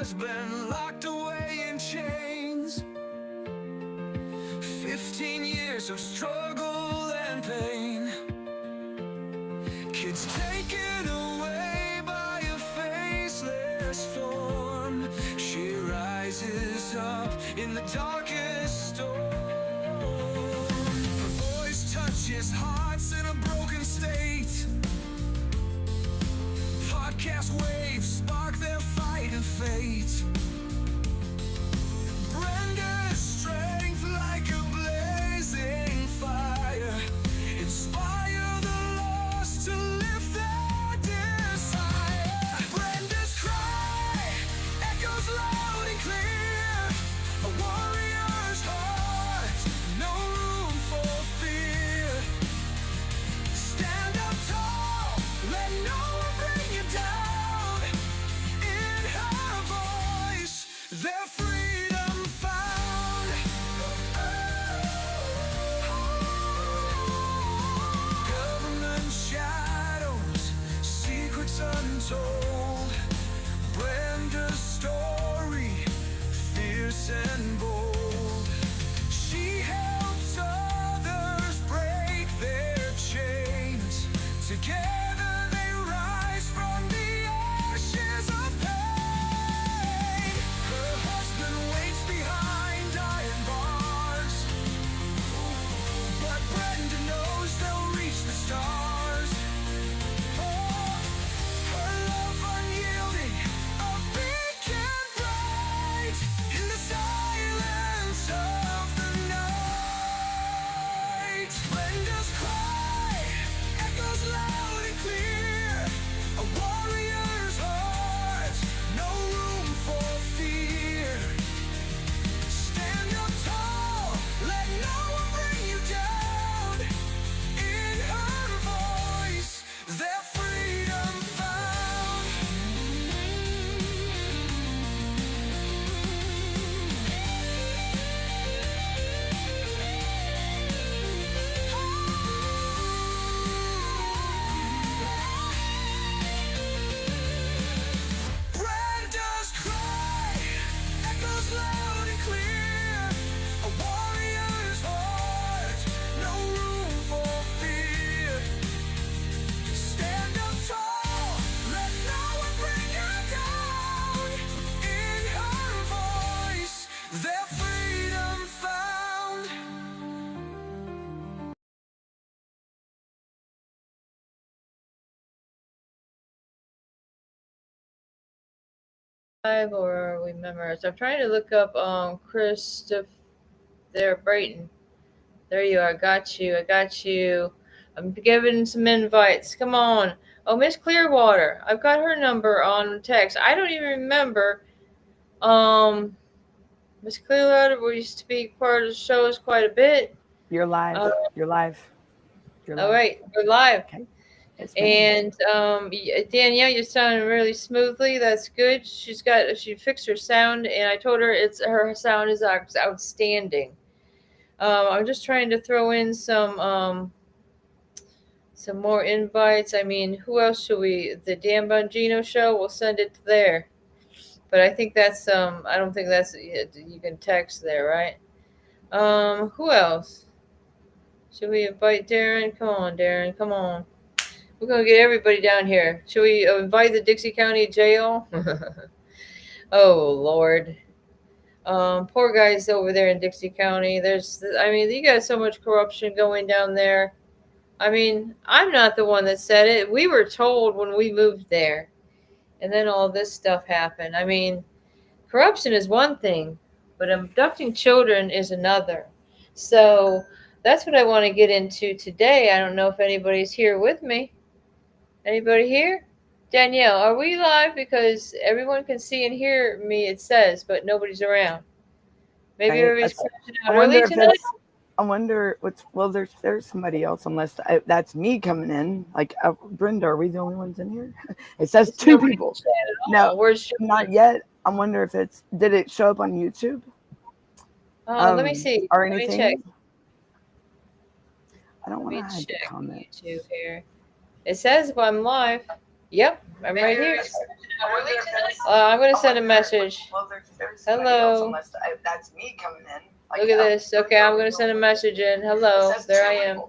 husband locked away in chains. 15 years of struggle and pain. Kids taken away by a faceless form. She rises up in the darkest storm. Her voice touches hearts in a broken state. Podcast waves spark their fight of fate. Brenda's strength like a blazing fire. Inspire the lost to lift their desire. Brenda's cry echoes loud and clear. A warrior's heart, no room for fear. Stand up tall, let no one bring you down. In her voice, their freedom found. Government shadows, secrets untold. Brenda's story, fierce and bold. She helps others break their chains. Together they rise from the ashes of pain. Her husband waits behind iron bars, but Brenda knows they'll reach the stars. Oh, her love unyielding, a beacon bright in the silence of the night. Brenda's cry echoes loud and clear. A warrior's heart, no room for fear. Stand up tall, let no one bring you down. In her voice, their freedom found. Brenda's cry echoes loud and clear. A warrior's heart, no room for fear. Stand up tall, let no one bring you down. In her voice, their freedom found. Live or are we memorized? I'm trying to look up Christopher there, Brayton. There you are. Got you. I got you. I'm giving some invites. Come on. Oh, Miss Clearwater. I've got her number on text. I don't even remember. Um, Miss Clearwater used to be part of the shows quite a bit. You're live. You're live. You're live. All right, we're live. Okay. Yes, ma'am. And Danielle, you're sounding really smoothly. That's good. She fixed her sound, and I told her her sound is outstanding. I'm just trying to throw in some more invites. I mean, who else should we? The Dan Bongino show. We'll send it there. But I think that's I don't think that's you can text there, right? Who else? Should we invite Darren? Come on, Darren. Come on. We're gonna get everybody down here. Should we invite the Dixie County Jail? Oh Lord. Poor guys over there in Dixie County. You got so much corruption going down there. I mean, I'm not the one that said it. We were told when we moved there. And then all this stuff happened. I mean, corruption is one thing, but abducting children is another. So that's what I want to get into today. I don't know if anybody's here with me. Anybody here? Danielle, are we live? Because everyone can see and hear me, it says, but nobody's around. Maybe everybody's crashing out early tonight? I wonder there's somebody else, unless that's me coming in. Like, Brenda, are we the only ones in here? It says It's two nobody people. in chat at all. No, Where's not yet. I wonder if did it show up on YouTube? Let me see. Or Let anything? me check. I don't want to Let me hide the check comment. YouTube here. It says if I'm live. Yep, I'm right here. I'm gonna send a message. Well, there's somebody else, Hello. unless that's me coming in. Look at this. Okay, I'm gonna send a message in. Hello. There I am.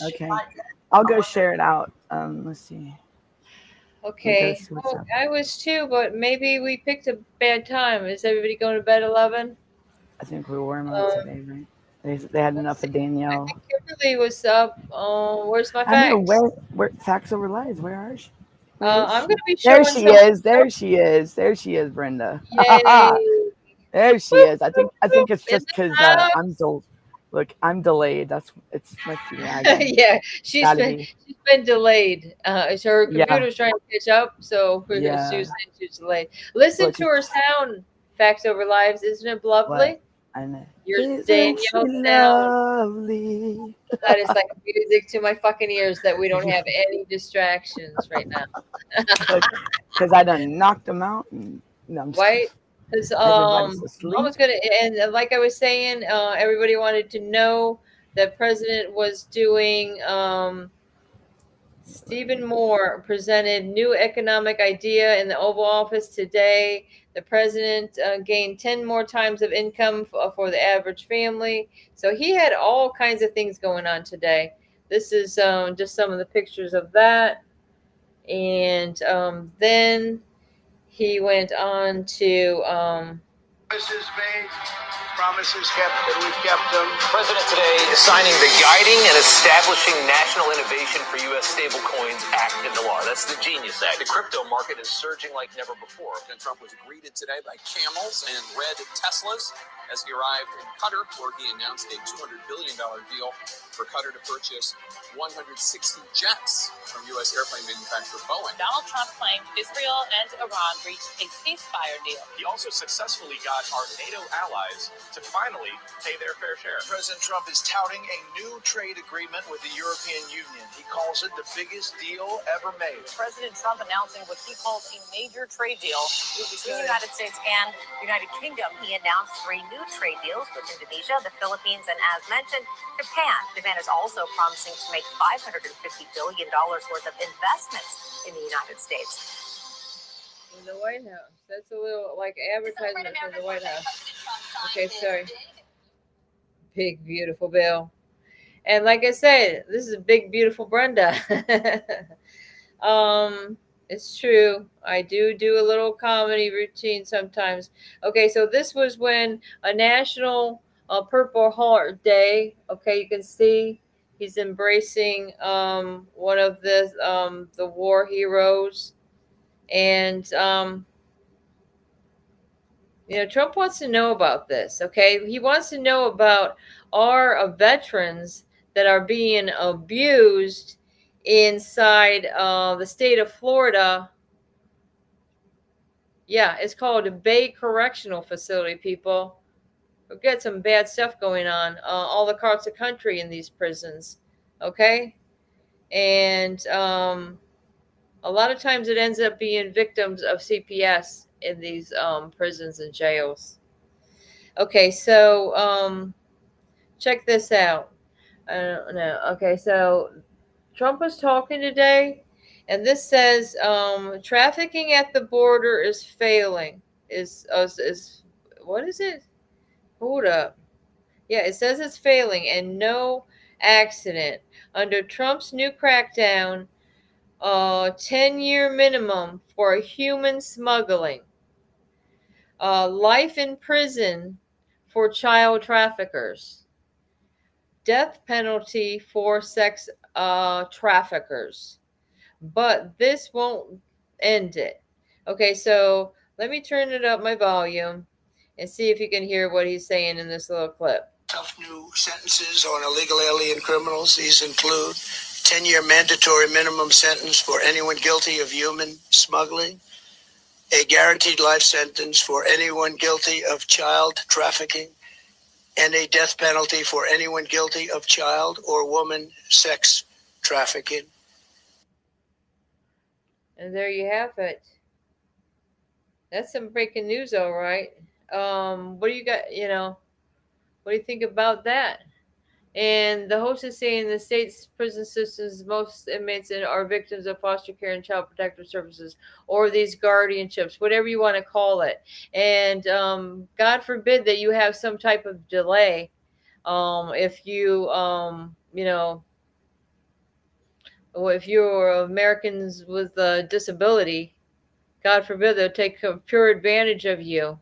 Okay, I'll go share it out. Let's see. Okay. See what's Oh, up. I was too, but maybe we picked a bad time. Is everybody going to bed 11? I think we were on today, right? They had enough of I Danielle. think Kimberly was up. Where's my I know facts? where facts over lies. Where is she? I'm gonna be There showing she some. is. There she is. There she is, Brenda. Yay! There she Whoop, is. I whoop, think whoop, it's in just the because house. Look, I'm delayed. It must be lagging. Yeah, she's Gotta be. been delayed. So her Yeah. computer's trying to catch up, so she was Yeah. saying she's delayed. Listen Look, to her sound. Facts over lives, isn't it what? lovely? I know. Your Isn't she Danielle sound. lovely? That is like music to my fucking ears that we don't have any distractions right now. Because I done knocked them out. And, no, I'm just kidding. Right? Because Everybody's I asleep. was gonna, and like I was saying, everybody wanted to know that President was doing. Stephen Moore presented new economic idea in the Oval Office today. The president gained 10 more times of income for the average family. So he had all kinds of things going on today. This is just some of the pictures of that. And then he went on to. Promises made, promises kept, and we've kept them. President today is signing the Guiding and Establishing National Innovation for U.S. Stablecoins Act into law. That's the Genius Act. The crypto market is surging like never before. President Trump was greeted today by camels and red Teslas as he arrived in Qatar, where he announced a $200 billion deal for Qatar to purchase 160 jets from U.S. airplane manufacturer Boeing. Donald Trump claimed Israel and Iran reached a ceasefire deal. He also successfully got our NATO allies to finally pay their fair share. President Trump is touting a new trade agreement with the European Union. He calls it the biggest deal ever made. President Trump announcing what he calls a major trade deal between the United States and the United Kingdom. He announced 3 new trade deals with Indonesia, the Philippines, and, as mentioned, Japan. Japan is also promising to make $550 billion worth of investments in the United States. In the White House. That's a little like advertisement for the White House. Okay, sorry. Big, beautiful Bill. And like I said, this is a big, beautiful Brenda. It's true. I do a little comedy routine sometimes. Okay, so this was when a national Purple Heart Day. Okay, you can see he's embracing one of the war heroes. And Trump wants to know about this. Okay, he wants to know about our veterans that are being abused inside the state of Florida. Yeah, it's called a Bay Correctional Facility. People, we've got some bad stuff going on all the parts of the country in these prisons. Okay, and a lot of times it ends up being victims of CPS in these prisons and jails. Okay, so check this out. I don't know. Okay, so Trump was talking today, and this says trafficking at the border is failing. Is what is it? Hold up. Yeah, it says it's failing, and no accident. Under Trump's new crackdown, 10-year minimum for human smuggling, life in prison for child traffickers, death penalty for sex traffickers. But this won't end it. Okay, so let me turn it up my volume and see if you can hear what he's saying in this little clip. Tough new sentences on illegal alien criminals. These include 10-year mandatory minimum sentence for anyone guilty of human smuggling, a guaranteed life sentence for anyone guilty of child trafficking, and a death penalty for anyone guilty of child or woman sex trafficking. And there you have it. That's some breaking news, all right. What do you got? What do you think about that? And the host is saying the state's prison systems, most inmates are victims of foster care and child protective services, or these guardianships, whatever you want to call it. And God forbid that you have some type of delay. If you, if you're Americans with a disability, God forbid they'll take pure advantage of you.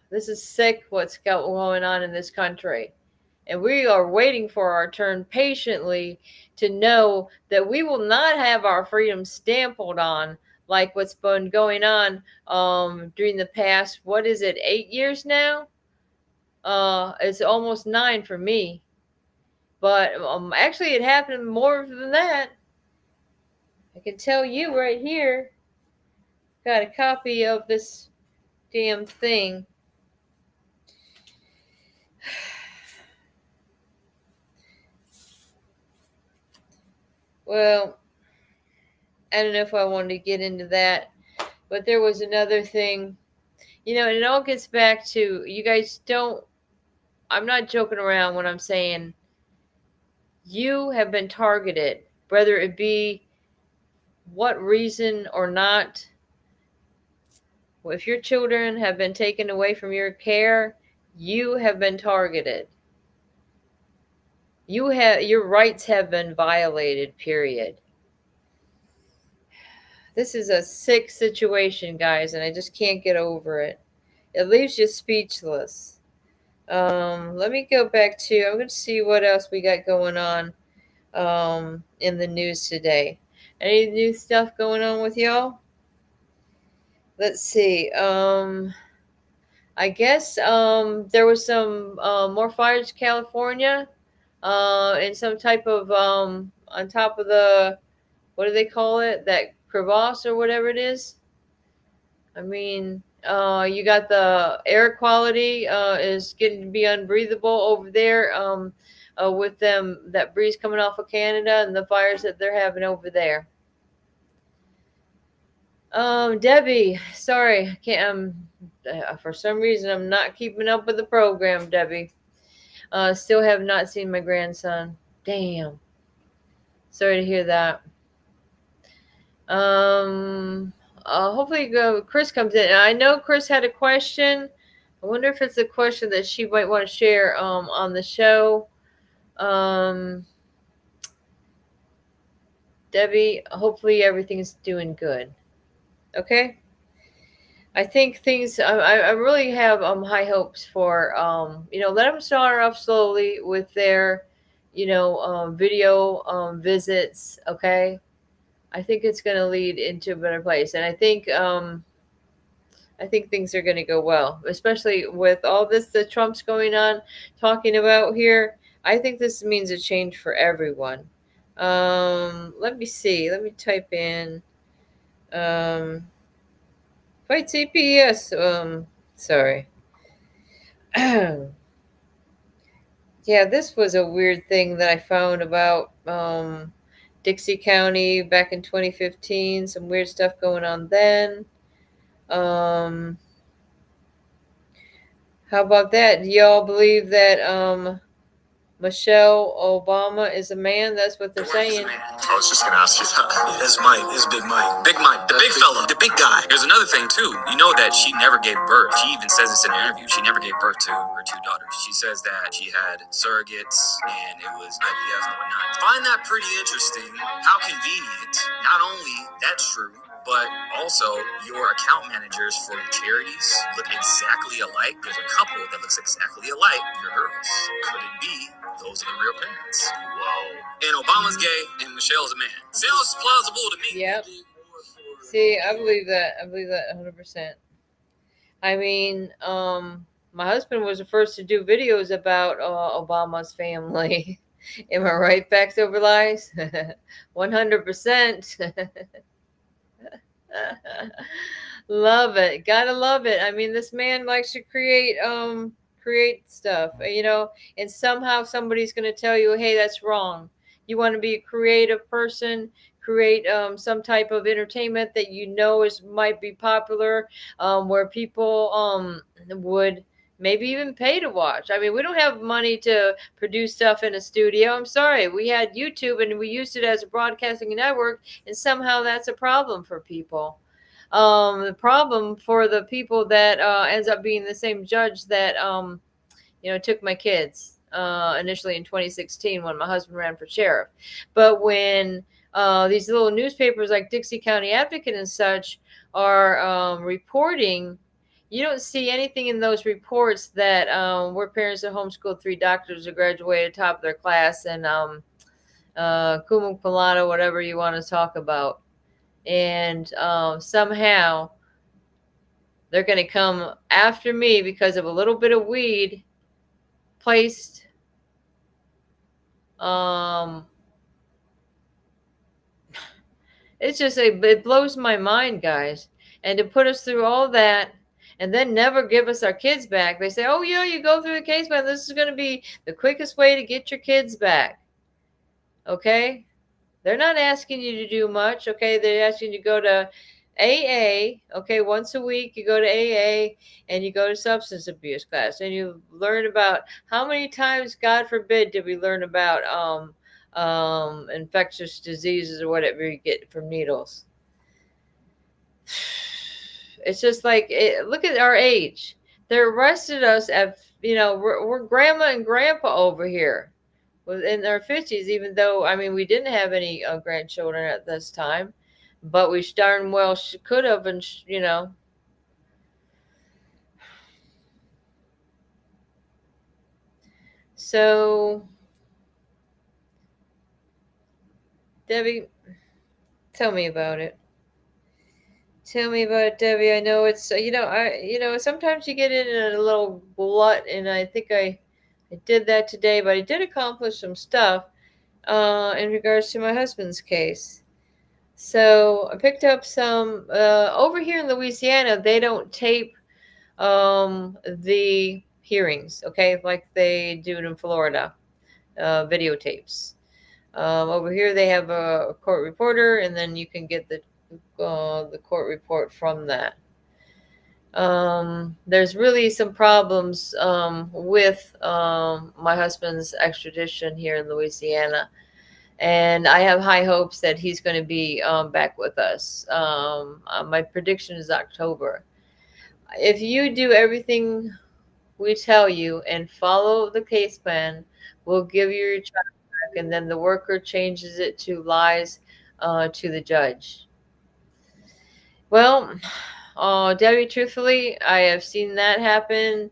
This is sick what's going on in this country. And we are waiting for our turn patiently to know that we will not have our freedom stamped on like what's been going on during the past, what is it, 8 years now? It's almost 9 for me. But actually it happened more than that. I can tell you right here. Got a copy of this damn thing. Well, I don't know if I wanted to get into that, but there was another thing, and it all gets back to you guys I'm not joking around when I'm saying you have been targeted, whether it be what reason or not. If your children have been taken away from your care, you have been targeted. Your rights have been violated, period. This is a sick situation, guys, and I just can't get over it. It leaves you speechless. Let me go back to, I'm going to see what else we got going on in the news today. Any new stuff going on with y'all? Let's see. I guess there was some more fires in California and some type of, on top of the, what do they call it? That crevasse or whatever it is. I mean, you got the air quality is getting to be unbreathable over there with that breeze coming off of Canada and the fires that they're having over there. Debbie, sorry, I can't. For some reason, I'm not keeping up with the program, Debbie. Still have not seen my grandson. Damn. Sorry to hear that. Hopefully Chris comes in. I know Chris had a question. I wonder if it's a question that she might want to share on the show. Debbie, hopefully everything's doing good. Okay? I think things, I really have high hopes for, let them start off slowly with their, video visits, okay? I think it's going to lead into a better place. And I think things are going to go well, especially with all this that Trump's going on, talking about here. I think this means a change for everyone. Let me see. Let me type in fight CPS. Sorry. Yeah, this was a weird thing that I found about Dixie County back in 2015. Some weird stuff going on then. How about that? Do y'all believe that Michelle Obama is a man? That's what they're saying. I was just gonna ask you that. Yeah, it's Mike. It's Big Mike. Big Mike. The big fella. The big guy. There's another thing, too. You know that she never gave birth. She even says this in an interview. She never gave birth to her 2 daughters. She says that she had surrogates and it was IVF and whatnot. Find that pretty interesting. How convenient. Not only that's true, but also your account managers for your charities look exactly alike. There's a couple that looks exactly alike. Your girls. Could it be those are the real parents? Whoa. And Obama's gay and Michelle's a man. Sounds plausible to me. Yep. See, I believe that. I believe that 100%. I mean, my husband was the first to do videos about Obama's family. Am I right? Facts over lies? 100%. Love it. Gotta love it. I mean, this man likes to create stuff, and somehow somebody's going to tell you, hey, that's wrong. You want to be a creative person, create some type of entertainment that might be popular, where people would maybe even pay to watch. I mean, we don't have money to produce stuff in a studio. I'm sorry. We had YouTube and we used it as a broadcasting network, and somehow that's a problem for people. The problem for the people that ends up being the same judge that took my kids initially in 2016 when my husband ran for sheriff. But when these little newspapers like Dixie County Advocate and such are reporting, you don't see anything in those reports that we're parents that homeschooled 3 doctors who graduated top of their class and cum laude, whatever you want to talk about. And somehow they're going to come after me because of a little bit of weed placed it's just it blows my mind, guys. And to put us through all that and then never give us our kids back. They say, oh yeah, you go through the case, but this is going to be the quickest way to get your kids back. Okay, they're not asking you to do much. Okay, they're asking you to go to AA. Okay, once a week you go to AA and you go to substance abuse class and you learn about how many times, God forbid, did we learn about infectious diseases or whatever you get from needles. It's just like, look at our age. They arrested us at, we're grandma and grandpa over here in our 50s, even though, I mean, we didn't have any grandchildren at this time, but we darn well could have, and So, Debbie, tell me about it. Tell me about it, Debbie. I know it's sometimes you get in a little glut, and I think I did that today, but I did accomplish some stuff in regards to my husband's case. So I picked up some over here in Louisiana. They don't tape the hearings, okay, like they do in Florida, videotapes. Over here, they have a court reporter, and then you can get the court report from that. There's really some problems with my husband's extradition here in Louisiana, and I have high hopes that he's going to be back with us. My prediction is October. If you do everything we tell you and follow the case plan, we'll give you your child back, and then the worker changes it to lies to the judge. Well, Debbie, truthfully, I have seen that happen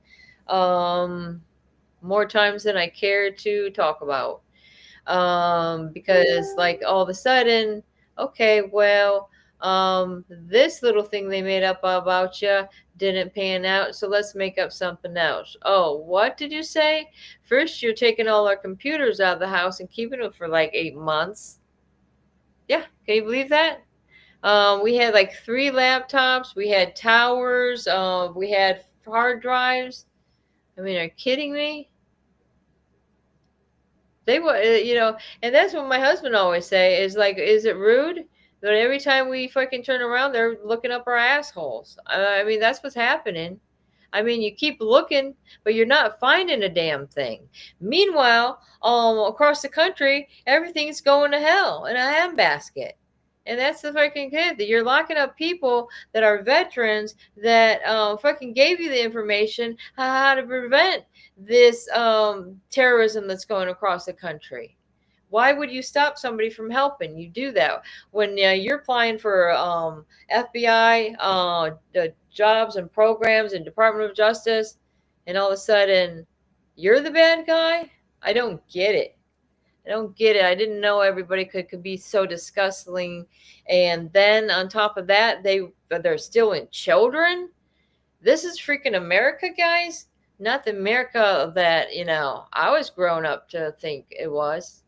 more times than I care to talk about. Because, like, all of a sudden, okay, well, this little thing they made up about you didn't pan out, so let's make up something else. Oh, what did you say? First, you're taking all our computers out of the house and keeping them for like 8 months. Yeah, can you believe that? We had like 3 laptops. We had towers. We had hard drives. I mean, are you kidding me? They were, and that's what my husband always say is like, is it rude that every time we fucking turn around, they're looking up our assholes? I mean, that's what's happening. I mean, you keep looking, but you're not finding a damn thing. Meanwhile, across the country, everything's going to hell in a handbasket. And that's the fucking kid that you're locking up people that are veterans that fucking gave you the information how to prevent this terrorism that's going across the country. Why would you stop somebody from helping? You do that when you're applying for FBI jobs and programs and Department of Justice, and all of a sudden you're the bad guy. I don't get it. I don't get it. I didn't know everybody could be so disgusting. And then on top of that, they're stealing children. This is freaking America, guys. Not the America that, I was grown up to think it was.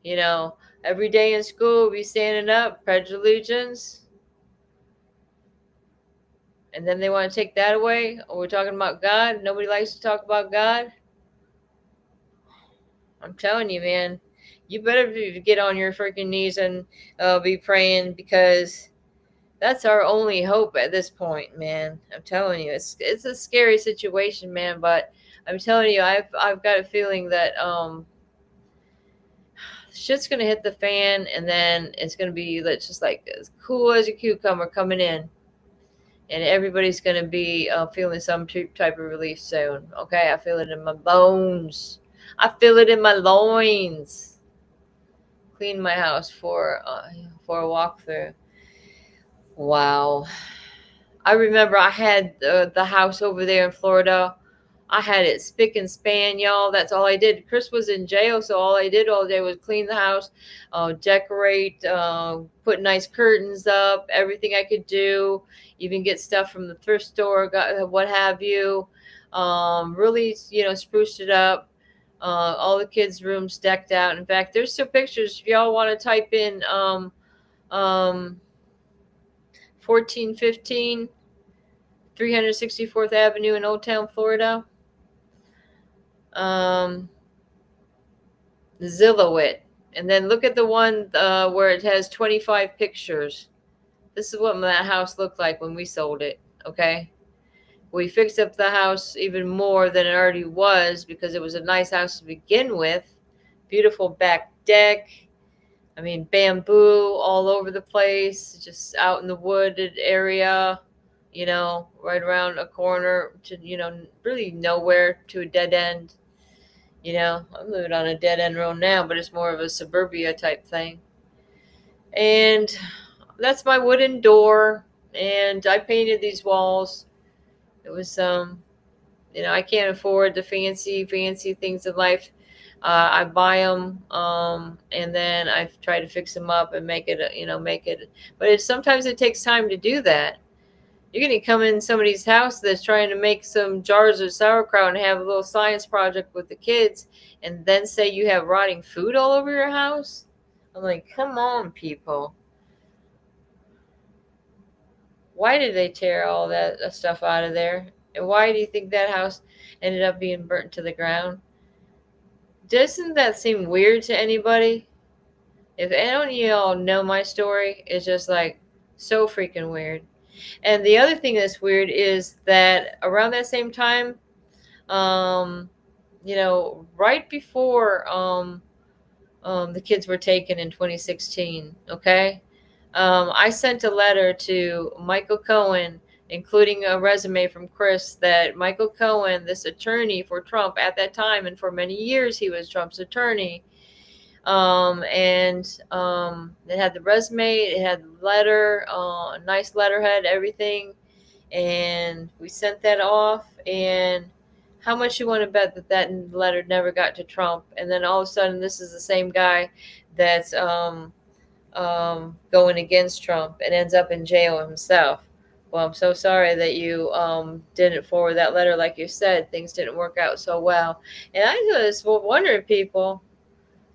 Every day in school, we standing up, pledge allegiance. And then they want to take that away. Or we're talking about God. Nobody likes to talk about God. I'm telling you, man, you better get on your freaking knees and be praying, because That's our only hope at this point, man. I'm telling you, it's a scary situation, man. But I'm telling you, I've got a feeling that shit's gonna hit the fan, and then it's gonna be just like as cool as a cucumber coming in, and everybody's gonna be feeling some type of relief soon. Okay, I feel it in my bones. I feel it in my loins. Clean my house for a walkthrough. Wow. I remember I had the house over there in Florida. I had it spick and span, y'all. That's all I did. Chris was in jail, so all I did all day was clean the house, decorate, put nice curtains up, everything I could do, even get stuff from the thrift store, got what have you. Really, spruced it up. All the kids' rooms decked out. In fact, there's still pictures. If y'all want to type in um, 1415 364th Avenue in Old Town, Florida. Zillow it. And then look at the one where it has 25 pictures. This is what that house looked like when we sold it. Okay. We fixed up the house even more than it already was because it was a nice house to begin with. Beautiful back deck. I mean, bamboo all over the place, just out in the wooded area, right around a corner to, really nowhere, to a dead end. I'm living on a dead end road now, but it's more of a suburbia type thing. And that's my wooden door. And I painted these walls. It was, I can't afford the fancy things in life. I buy them, and then I try to fix them up and make it. But sometimes it takes time to do that. You're going to come in somebody's house that's trying to make some jars of sauerkraut and have a little science project with the kids, and then say you have rotting food all over your house. I'm like, come on, people. Why did they tear all that stuff out of there? And why do you think that house ended up being burnt to the ground? Doesn't that seem weird to anybody? If any of y'all know my story, it's just like so freaking weird. And the other thing that's weird is that around that same time, um, right before the kids were taken in 2016, okay, I sent a letter to Michael Cohen, including a resume from Chris, that Michael Cohen, this attorney for Trump at that time, and for many years he was Trump's attorney, and it had the resume, it had the letter, nice letterhead, everything, and we sent that off. And how much you want to bet that letter never got to Trump? And then all of a sudden, this is the same guy that's going against Trump and ends up in jail himself. Well, I'm so sorry that you didn't forward that letter. Like you said, things didn't work out so well. And I just wonder, people,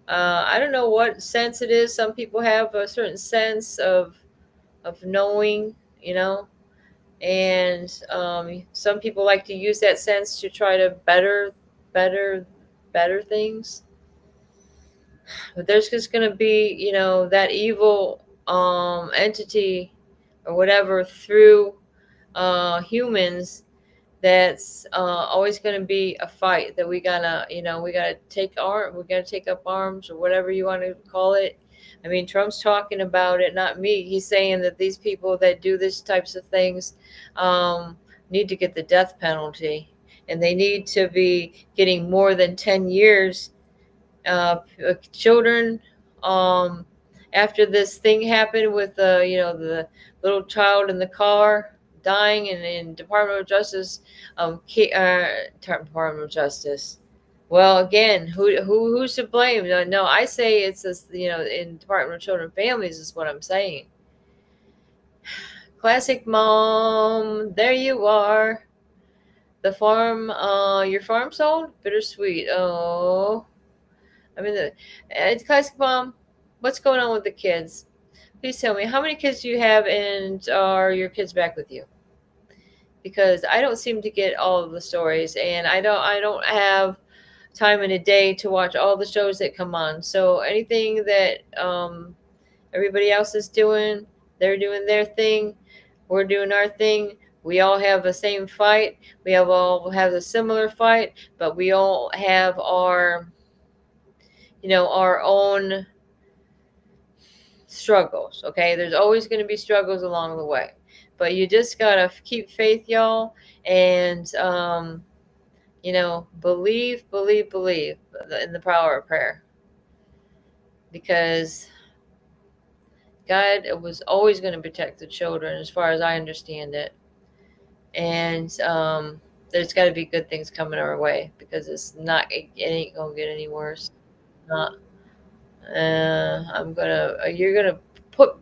I don't know what sense it is. Some people have a certain sense of knowing, and some people like to use that sense to try to better things. But there's just going to be, that evil entity or whatever through humans. That's always going to be a fight that we gotta take up arms, or whatever you want to call it. I mean, Trump's talking about it, not me. He's saying that these people that do these types of things need to get the death penalty, and they need to be getting more than 10 years. Children, after this thing happened with the little child in the car dying, in Department of Justice, Department of Justice. Well, again, who's to blame? No, I say it's this, in Department of Children and Families is what I'm saying. Classic mom, there you are. The farm, your farm sold? Bittersweet. Oh, I mean, classic mom, what's going on with the kids? Please tell me, how many kids do you have, and are your kids back with you? Because I don't seem to get all of the stories, and I don't have time in a day to watch all the shows that come on. So anything that everybody else is doing They're doing their thing. We're doing our thing. We all have the same fight. We all have a similar fight, but we all have our, our own struggles. Okay, there's always going to be struggles along the way, but you just gotta keep faith, y'all, and believe in the power of prayer, because God was always going to protect the children, as far as I understand it, and there's got to be good things coming our way, because it ain't gonna get any worse. Not. You're gonna put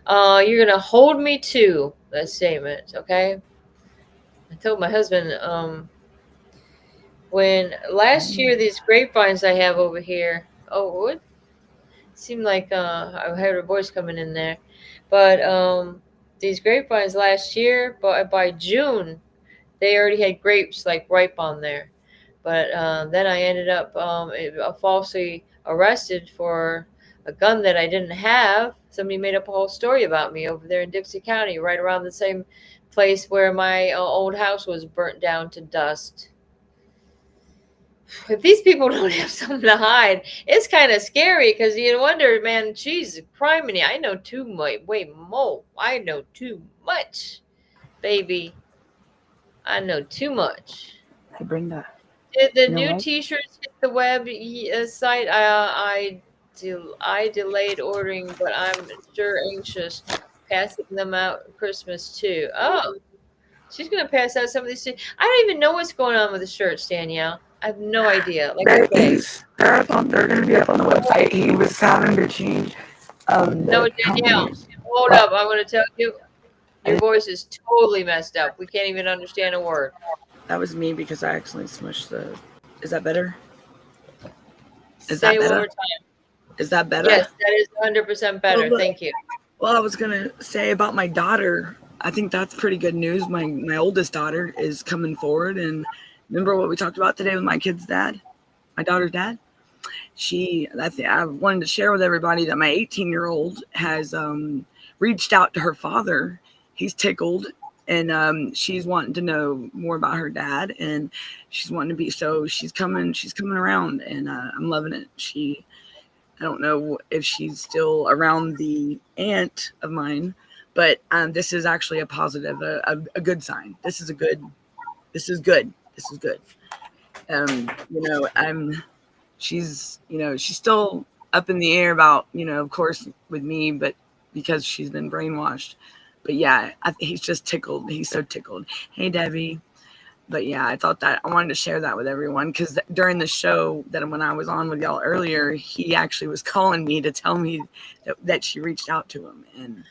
you're gonna hold me to that statement, okay? I told my husband, when last year these grapevines I have over here. Oh, it seemed like I heard a voice coming in there, but these grapevines last year, but by June they already had grapes like ripe on there. But then I ended up falsely arrested for a gun that I didn't have. Somebody made up a whole story about me over there in Dixie County, right around the same place where my old house was burnt down to dust. If these people don't have something to hide, it's kind of scary, because you wonder, man, geez, criminy, I know too much, way more. I know too much, baby. I know too much. Hey, Brenda. Did the You know new what? T-shirts hit the web site? I delayed ordering, but I'm sure anxious passing them out Christmas too. Oh, she's gonna pass out some of these. I don't even know what's going on with the shirts, Danielle. I have no idea. Like I say, They're going to be up on the website. He was having to change no, the Danielle, companies. hold But up. I'm gonna tell you, your voice is totally messed up. We can't even understand a word. that was me because I accidentally smushed the. Is that better? Is Say that it one better? more time. Is that better? Yes, that is 100% Well, better. look, Thank you. well, I was gonna say about my daughter. I think that's pretty good news. My oldest daughter is coming forward, and remember what we talked about today with my kid's dad, my daughter's dad. I wanted to share with everybody that my 18-year-old has reached out to her father. He's tickled, and she's wanting to know more about her dad, and she's wanting to be. So she's coming around, and I'm loving it. I don't know if she's still around the aunt of mine, but this is actually a positive, a good sign. This is good. This is good. You know, she's still up in the air about, of course, with me, but because she's been brainwashed. But yeah, he's just tickled. He's so tickled. Hey, Debbie. But yeah, I thought that I wanted to share that with everyone, because during the show that when I was on with y'all earlier, he actually was calling me to tell me that she reached out to him, and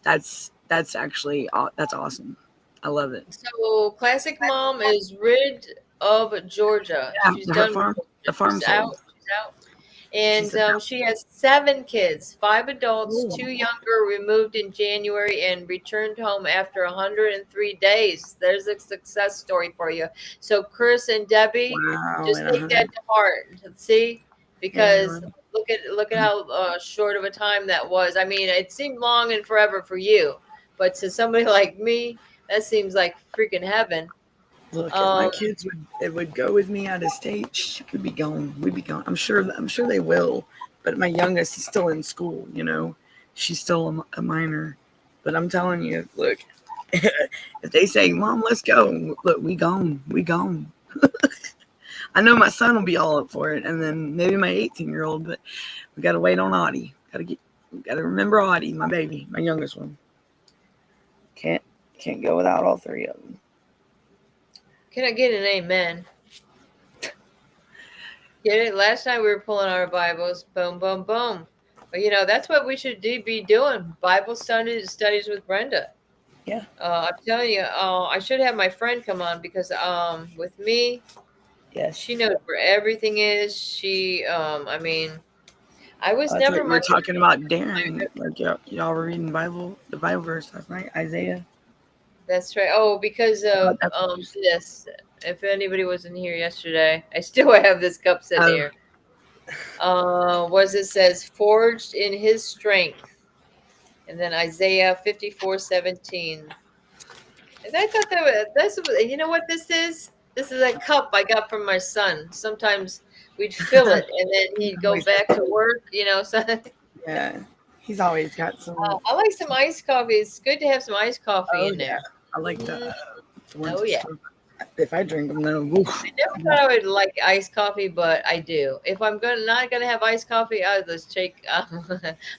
that's actually that's awesome. I love it. So, Classic Mom is rid of Georgia. Yeah, She's done with the Georgia. farm She's out. sold. She's out. She And said that. she has 7 kids, 5 adults, Oh, 2 younger, removed in January and returned home after 103 days. There's a success story for you. So, Chris and Debbie, wow, just and take that to heart. See, yeah, because look at how short of a time that was. I mean, it seemed long and forever for you, but to somebody like me, that seems like freaking heaven. look, if my Um, kids would go with me out of state, we'd be gone. We'd be gone. I'm sure they will. But my youngest is still in school. She's still a minor. But I'm telling you, look, if they say, "Mom, let's go," look, we gone. We gone. I know my son will be all up for it, and then maybe my 18-year-old. But we gotta wait on Audie. Gotta remember Audie, my baby, my youngest one. Can't go without all 3 of them. can I get an amen? Get it? Last night we were pulling our Bibles, boom, boom, boom. But that's what we should be doing. Bible studies with Brenda. Yeah. I'm telling you, I should have my friend come on, because with me, Yes. she knows where everything is. I mean, I was I thought never we were much. talking about Darren. Like y'all were reading the Bible verse last night, Isaiah. That's right. Oh, because Oh, of that's this. If anybody wasn't here yesterday, I still have this cup sitting oh, here. Was it says forged in his strength. And then Isaiah 54:17. And I thought that's you know what this is? This is a cup I got from my son. Sometimes we'd fill it and then he'd go Always- back to work, So Yeah, he's always got some. I like some iced coffee. It's good to have some iced coffee Oh in yeah, there. I like Mm, the ones. oh yeah. If I drink them, then oof. I never thought I would like iced coffee, but I do. If I'm not gonna have iced coffee, I'll just take I'll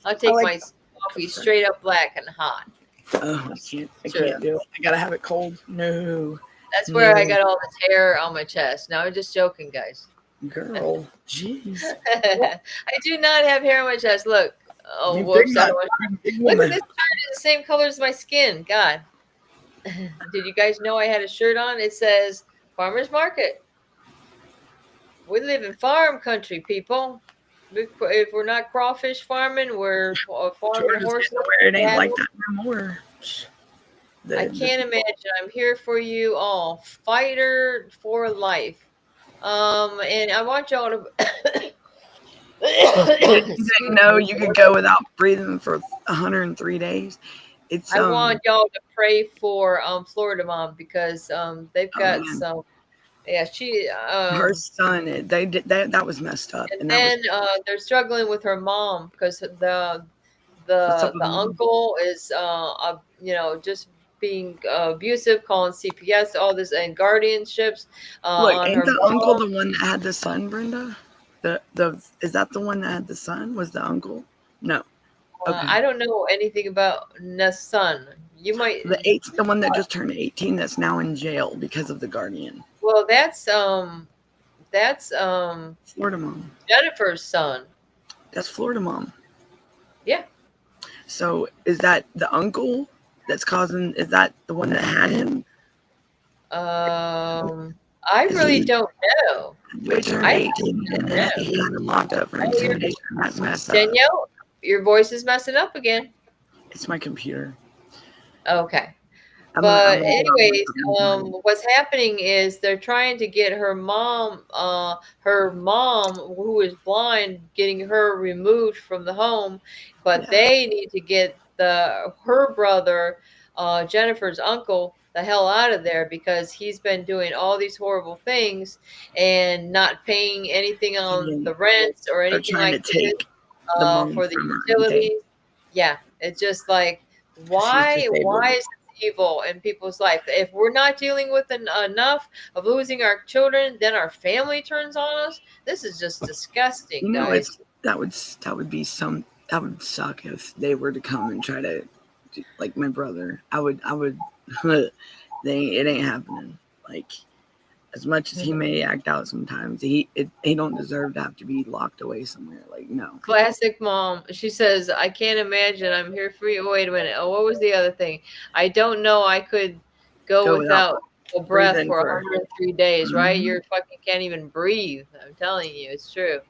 I take like my coffee straight up black and hot. Oh, I can't. I Sure. can't do it. I gotta have it cold. No, That's no, where I got all this hair on my chest. No, I'm just joking, guys. girl. Jeez, I do not have hair on my chest. Look. Oh, you big whoops. I nut, don't want you big Look at woman. this shirt. It's the same color as my skin. God. Did you guys know I had a shirt on? It says Farmer's Market. We live in farm country, people. If we're not crawfish farming, we're farming Georgia's horses. getting to where it ain't cattle. like that no more. I can't imagine. I'm here for you all. Fighter for life. And I want y'all to You didn't know you could go without breathing for 103 days. It's I want y'all to pray for Florida Mom because they've got man. some. Yeah, she. Her son. They did that was messed up, And that then they're struggling with her mom because What's up the with the mom? uncle is just being abusive, calling CPS, all this, and guardianships Look, on ain't her the mom. uncle the one that had the son, Brenda? The is that the one that had the son? Was the uncle? No. Okay. I don't know anything about Ness' son. You might. The one that just turned 18 that's now in jail because of the guardian. Well, that's Florida mom. Jennifer's son. That's Florida mom. Yeah. So is that the uncle that's causing? Is that the one that had him? I really don't know. We turned 18 and then he had him locked up for intimidation. That's messed up. Danielle, your voice is messing up again. It's my computer. Okay. I'm Anyways, what's happening is they're trying to get her mom, who is blind, getting her removed from the home, but they need to get her brother, Jennifer's uncle, the hell out of there because he's been doing all these horrible things and not paying anything on the rents or anything like this for the utilities. Yeah, it's just like why is evil in people's life? If we're not dealing with enough of losing our children, then our family turns on us. This is just disgusting, guys. That would suck if they were to come and try to, like my brother. I would it ain't happening. Like as much as he may act out sometimes, he don't deserve to have to be locked away somewhere. Like no. Classic mom. She says, "I can't imagine. I'm here for you." Wait a minute. Oh, what was the other thing? I don't know. I could go without a breath for 103 days, right? You fucking can't even breathe. I'm telling you, it's true.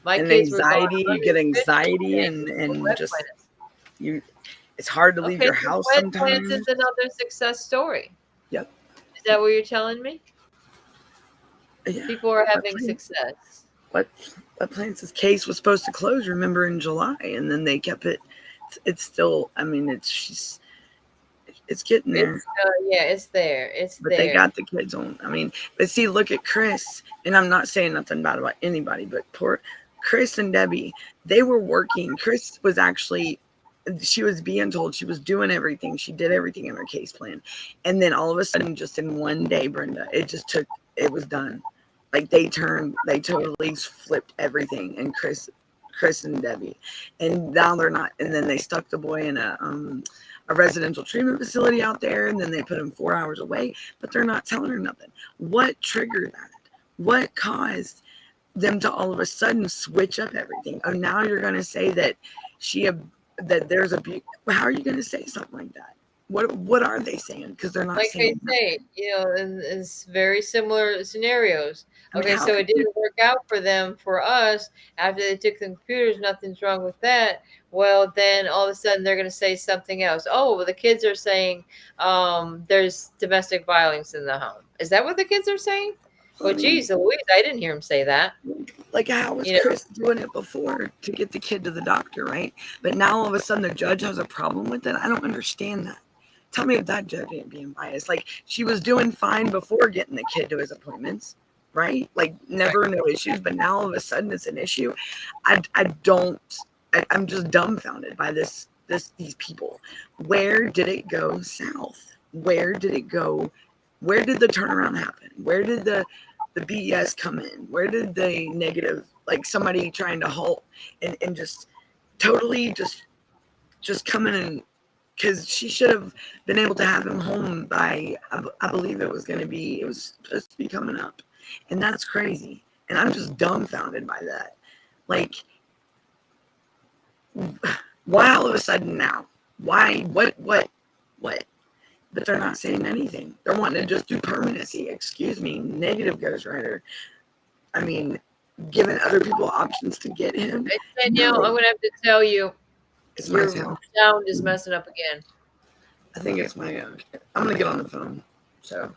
My kids anxiety. You get anxiety and just you. It's hard to leave your house sometimes. This is another success story. Yep. Is that what you're telling me? Yeah. People are having success. What Plance's case was supposed to close, remember, in July, and then they kept it. It's still. I mean, it's getting there. It's there. But they got the kids on. I mean, but see, look at Chris, and I'm not saying nothing bad about anybody, but poor Chris and Debbie. They were working. Chris was actually. She was being told she was doing everything. She did everything in her case plan, and then all of a sudden, just in one day, Brenda, it was done. Like they totally flipped everything, and Chris and Debbie, and now they're not. And then they stuck the boy in a residential treatment facility out there, and then they put him 4 hours away. But they're not telling her nothing. What triggered that? What caused them to all of a sudden switch up everything? Oh, now you're going to say that there's abuse. How are you going to say something like that? What are they saying? Because they're not like saying they say, and it's very similar scenarios. I mean, Okay, so it didn't work out for them. For us, after they took the computers, nothing's wrong with that. Well, then all of a sudden they're going to say something else. Oh, well, the kids are saying there's domestic violence in the home. Is that what the kids are saying? Well, geez, Louise, I didn't hear him say that. Like, how was You know, Chris doing it before to get the kid to the doctor, right? But now all of a sudden the judge has a problem with it. I don't understand that. Tell me if that judge ain't being biased. Like, she was doing fine before getting the kid to his appointments, right? Like, never no issues. But now all of a sudden it's an issue. I'm just dumbfounded by these people. Where did it go south? Where did it go? Where did the turnaround happen? Where did the BS come in? Where did the negative, like somebody trying to halt and just totally just come in, and because she should have been able to have him home by, I believe it was supposed to be coming up, and that's crazy. And I'm just dumbfounded by that. Like, why all of a sudden now? Why? What? But they're not saying anything. They're wanting to just do permanency. Excuse me, negative ghostwriter. I mean, giving other people options to get him. Danielle, I'm going to have to tell you, It's my your sound. sound is messing up again. I think it's my own. I'm going to get on the phone. So,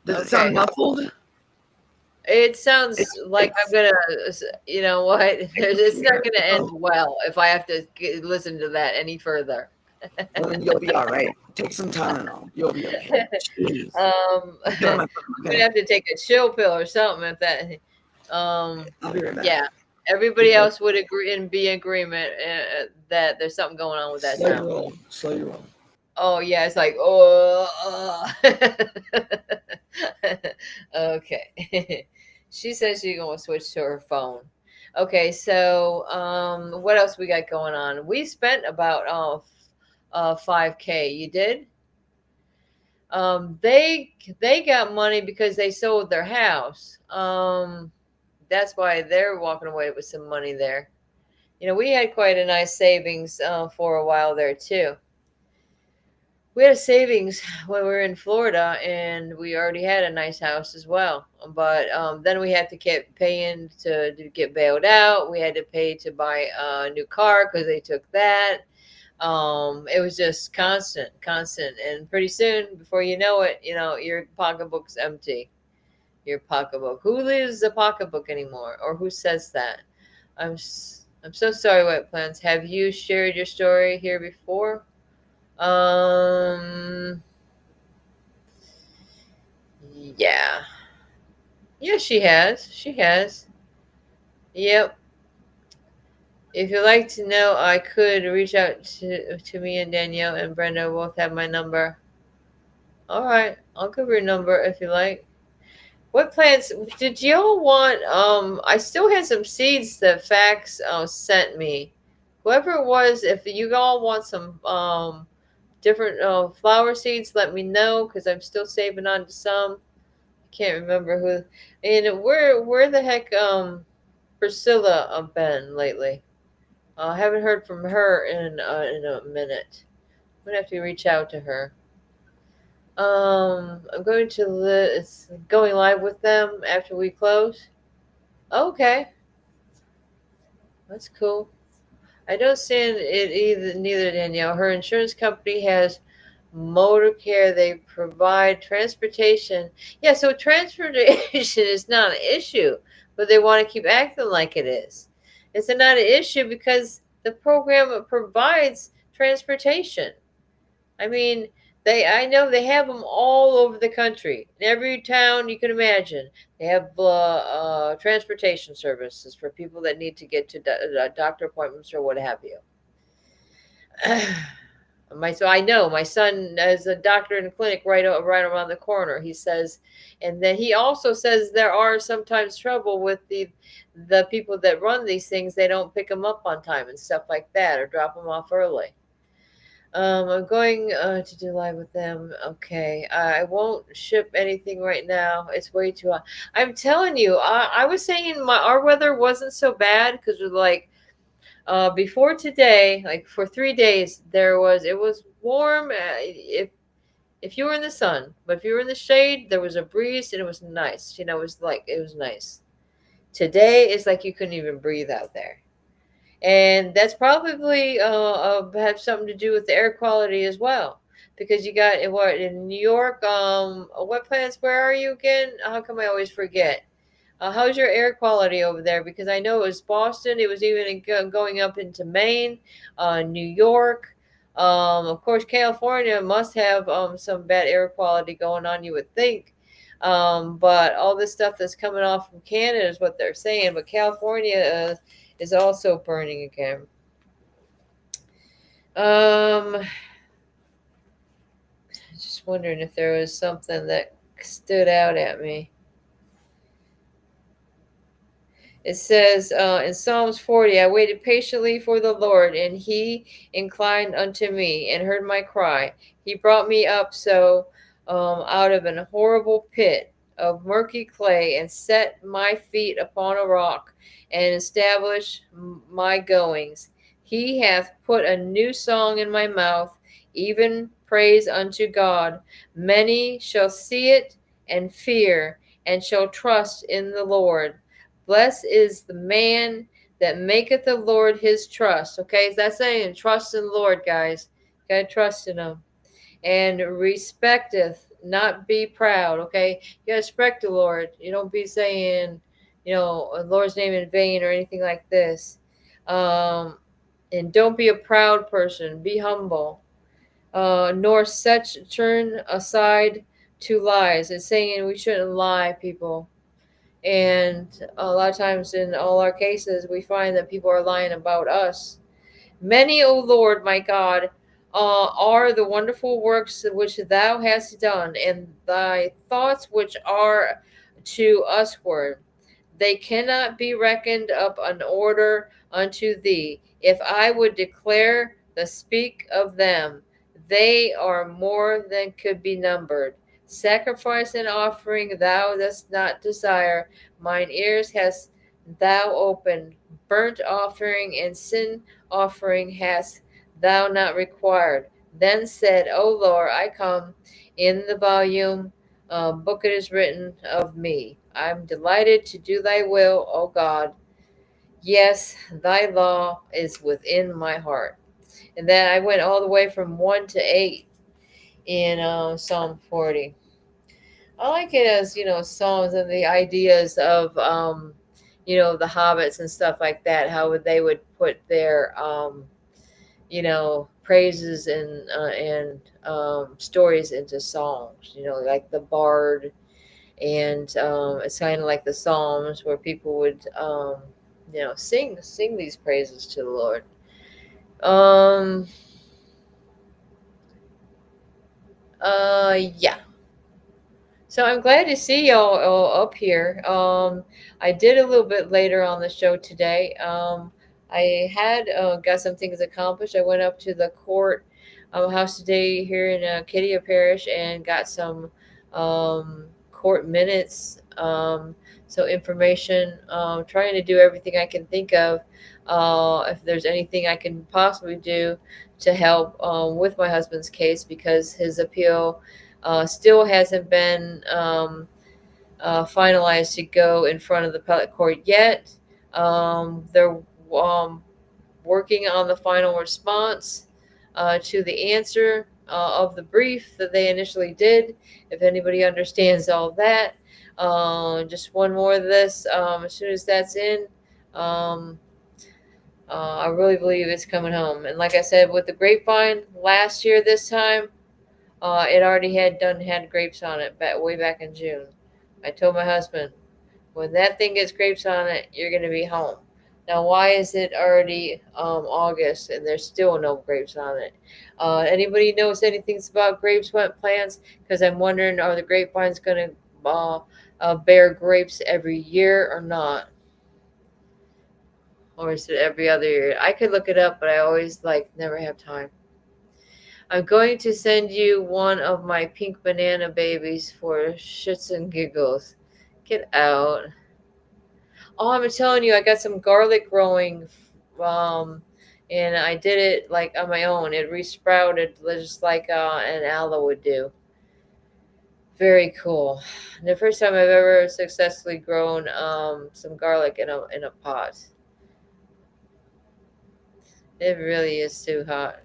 does it Okay. sound muffled? It sounds like I'm going to, you know what? It's not going to end well if I have to listen to that any further. Well, then you'll be all right. Take some Tylenol. You'll be okay. Jeez. I'm Okay. gonna have to take a chill pill or something if that. I'll be right back. Yeah, everybody else would agree and be in agreement that there's something going on with that Slow sound. roll. Slow your roll. Oh yeah, it's like okay. She says she's gonna switch to her phone. Okay, so what else we got going on? We spent about 5K. You did? They got money because they sold their house. That's why they're walking away with some money there. You know, we had quite a nice savings for a while there too. We had a savings when we were in Florida, and we already had a nice house as well. But then we had to keep paying to get bailed out. We had to pay to buy a new car because they took that. It was just constant, and pretty soon, before you know it, you know, your pocketbook's empty. Your pocketbook. Who leaves the pocketbook anymore, or who says that? I'm so sorry, White Plants. Have you shared your story here before? Yeah. Yeah, she has. She has. Yep. If you'd like to know, I could reach out to me, and Danielle and Brenda both have my number. All right, I'll give your number if you like. What plants did y'all want? I still had some seeds that Fax sent me. Whoever it was, if you all want some different flower seeds, let me know because I'm still saving on to some. Can't remember who. And where the heck Priscilla been lately? I haven't heard from her in a minute. I'm gonna have to reach out to her. I'm going to it's going live with them after we close. Okay, that's cool. I don't stand it either. Neither Danielle. Her insurance company has motor care. They provide transportation. Yeah, so transportation is not an issue, but they want to keep acting like it is. It's not an issue because the program provides transportation. I mean, I know they have them all over the country. In every town you can imagine, they have transportation services for people that need to get to doctor appointments or what have you. So I know my son has a doctor in a clinic right around the corner. He says, and then he also says there are sometimes trouble with the people that run these things. They don't pick them up on time and stuff like that, or drop them off early. I'm going to do live with them. Okay. I won't ship anything right now. It's way too hot. I'm telling you, I was saying our weather wasn't so bad because we're like, before today, like for 3 days, it was warm. If you were in the sun, but if you were in the shade, there was a breeze and it was nice. You know, it was nice. Today it's like you couldn't even breathe out there. And that's probably have something to do with the air quality as well. because you got what in New York. What plants? Where are you again? How come I always forget? How's your air quality over there? Because I know it was Boston. It was even going up into Maine, New York. Of course, California must have some bad air quality going on, you would think. But all this stuff that's coming off from Canada is what they're saying. But California is also burning again. Just wondering if there was something that stood out at me. It says in Psalms 40, I waited patiently for the Lord, and he inclined unto me and heard my cry. He brought me up out of an horrible pit of murky clay and set my feet upon a rock and established my goings. He hath put a new song in my mouth, even praise unto God. Many shall see it and fear and shall trust in the Lord. Blessed is the man that maketh the Lord his trust. Okay, so that's saying trust in the Lord, guys. Gotta trust in him. And respecteth, not be proud. Okay, you gotta respect the Lord. You don't be saying, the Lord's name in vain or anything like this. And don't be a proud person. Be humble. Nor such turn aside to lies. It's saying we shouldn't lie, people. And a lot of times in all our cases, we find that people are lying about us. Many, O Lord, my God, are the wonderful works which thou hast done, and thy thoughts which are to usward. They cannot be reckoned up an order unto thee. If I would declare the speak of them, they are more than could be numbered. Sacrifice and offering thou dost not desire. Mine ears hast thou opened. Burnt offering and sin offering hast thou not required. Then said, O Lord, I come. In the volume book it is written of me. I'm delighted to do thy will, O God. Yes, thy law is within my heart. And then I went all the way from 1 to 8 in Psalm 40. I like it as, Psalms and the ideas of, the hobbits and stuff like that, how they would put their, praises and stories into songs, like the bard. And it's kind of like the Psalms where people would, sing these praises to the Lord. Yeah. So I'm glad to see y'all all up here. I did a little bit later on the show today. I had got some things accomplished. I went up to the court house today here in Kittia Parish and got some court minutes, so information. Trying to do everything I can think of. If there's anything I can possibly do to help with my husband's case, because his appeal still hasn't been finalized to go in front of the appellate court yet. They're working on the final response to the answer of the brief that they initially did. If anybody understands all that, just one more of this. As soon as that's in, I really believe it's coming home. And like I said, with the grapevine last year, this time, it already had grapes on it way back in June. I told my husband, when that thing gets grapes on it, you're going to be home. Now, why is it already August and there's still no grapes on it? Anybody knows anything about grapes plants? Because I'm wondering, are the grapevines going to bear grapes every year or not? Or is it every other year? I could look it up, but I always never have time. I'm going to send you one of my pink banana babies for shits and giggles. Get out. Oh, I'm telling you, I got some garlic growing, and I did it on my own. It resprouted just like an aloe would do. Very cool. The first time I've ever successfully grown some garlic in a pot. It really is too hot.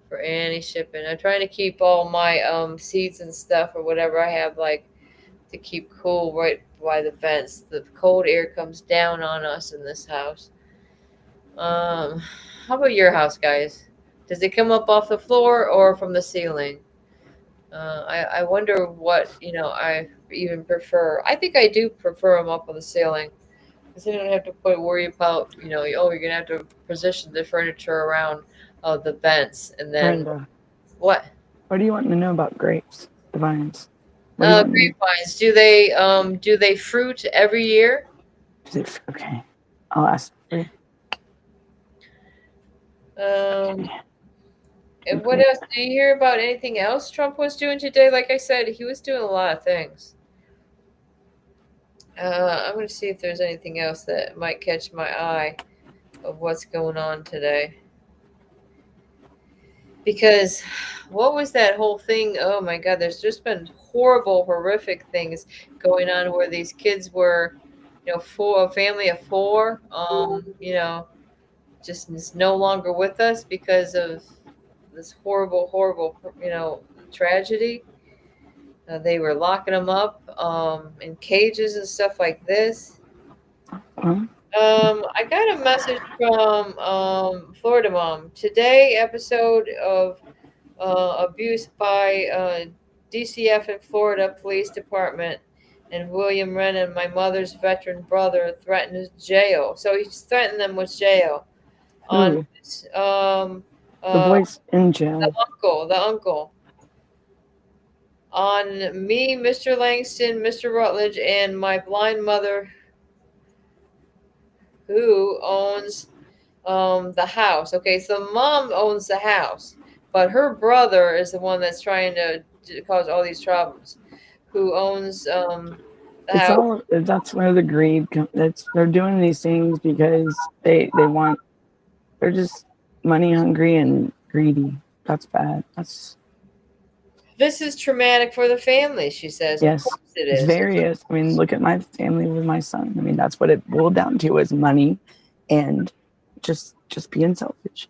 for any shipping. I'm trying to keep all my seeds and stuff or whatever I have, like, to keep cool right by the vents. The cold air comes down on us in this house. How about your house, guys? Does it come up off the floor or from the ceiling? I wonder what I even prefer. I think I do prefer them up on the ceiling because you don't have to worry about oh, you're gonna have to position the furniture around the vents and then Brenda, what? what do you want to know about grapes, the vines? What do you want me Grapevines. Do they fruit every year? to say? Okay, I'll ask for you. Um, and what else? Do you hear about anything else Trump was doing today? Like I said, he was doing a lot of things. I'm going to see if there's anything else that might catch my eye of what's going on today. Because what was that whole thing? Oh my God, there's just been horrible, horrific things going on where these kids were, a family of four, just is no longer with us because of this horrible, horrible, tragedy. They were locking them up in cages and stuff like this. Huh? I got a message from Florida Mom today. Episode of abuse by DCF and Florida Police Department, and William Rennan, my mother's veteran brother, threatened jail. So he's threatened them with jail. On Who? The boy's in jail. the uncle. On me, Mr. Langston, Mr. Rutledge, and my blind mother, who owns the house. Okay, so mom owns the house, but her brother is the one that's trying to cause all these problems. Who owns the It's house? all. That's where the greed. They're doing these things because they want. They're just money hungry and greedy. That's bad. This is traumatic for the family, she says. Yes, Of course it it's is. various. I mean, look at my family with my son. I mean, that's what it boiled down to, is money and just being selfish.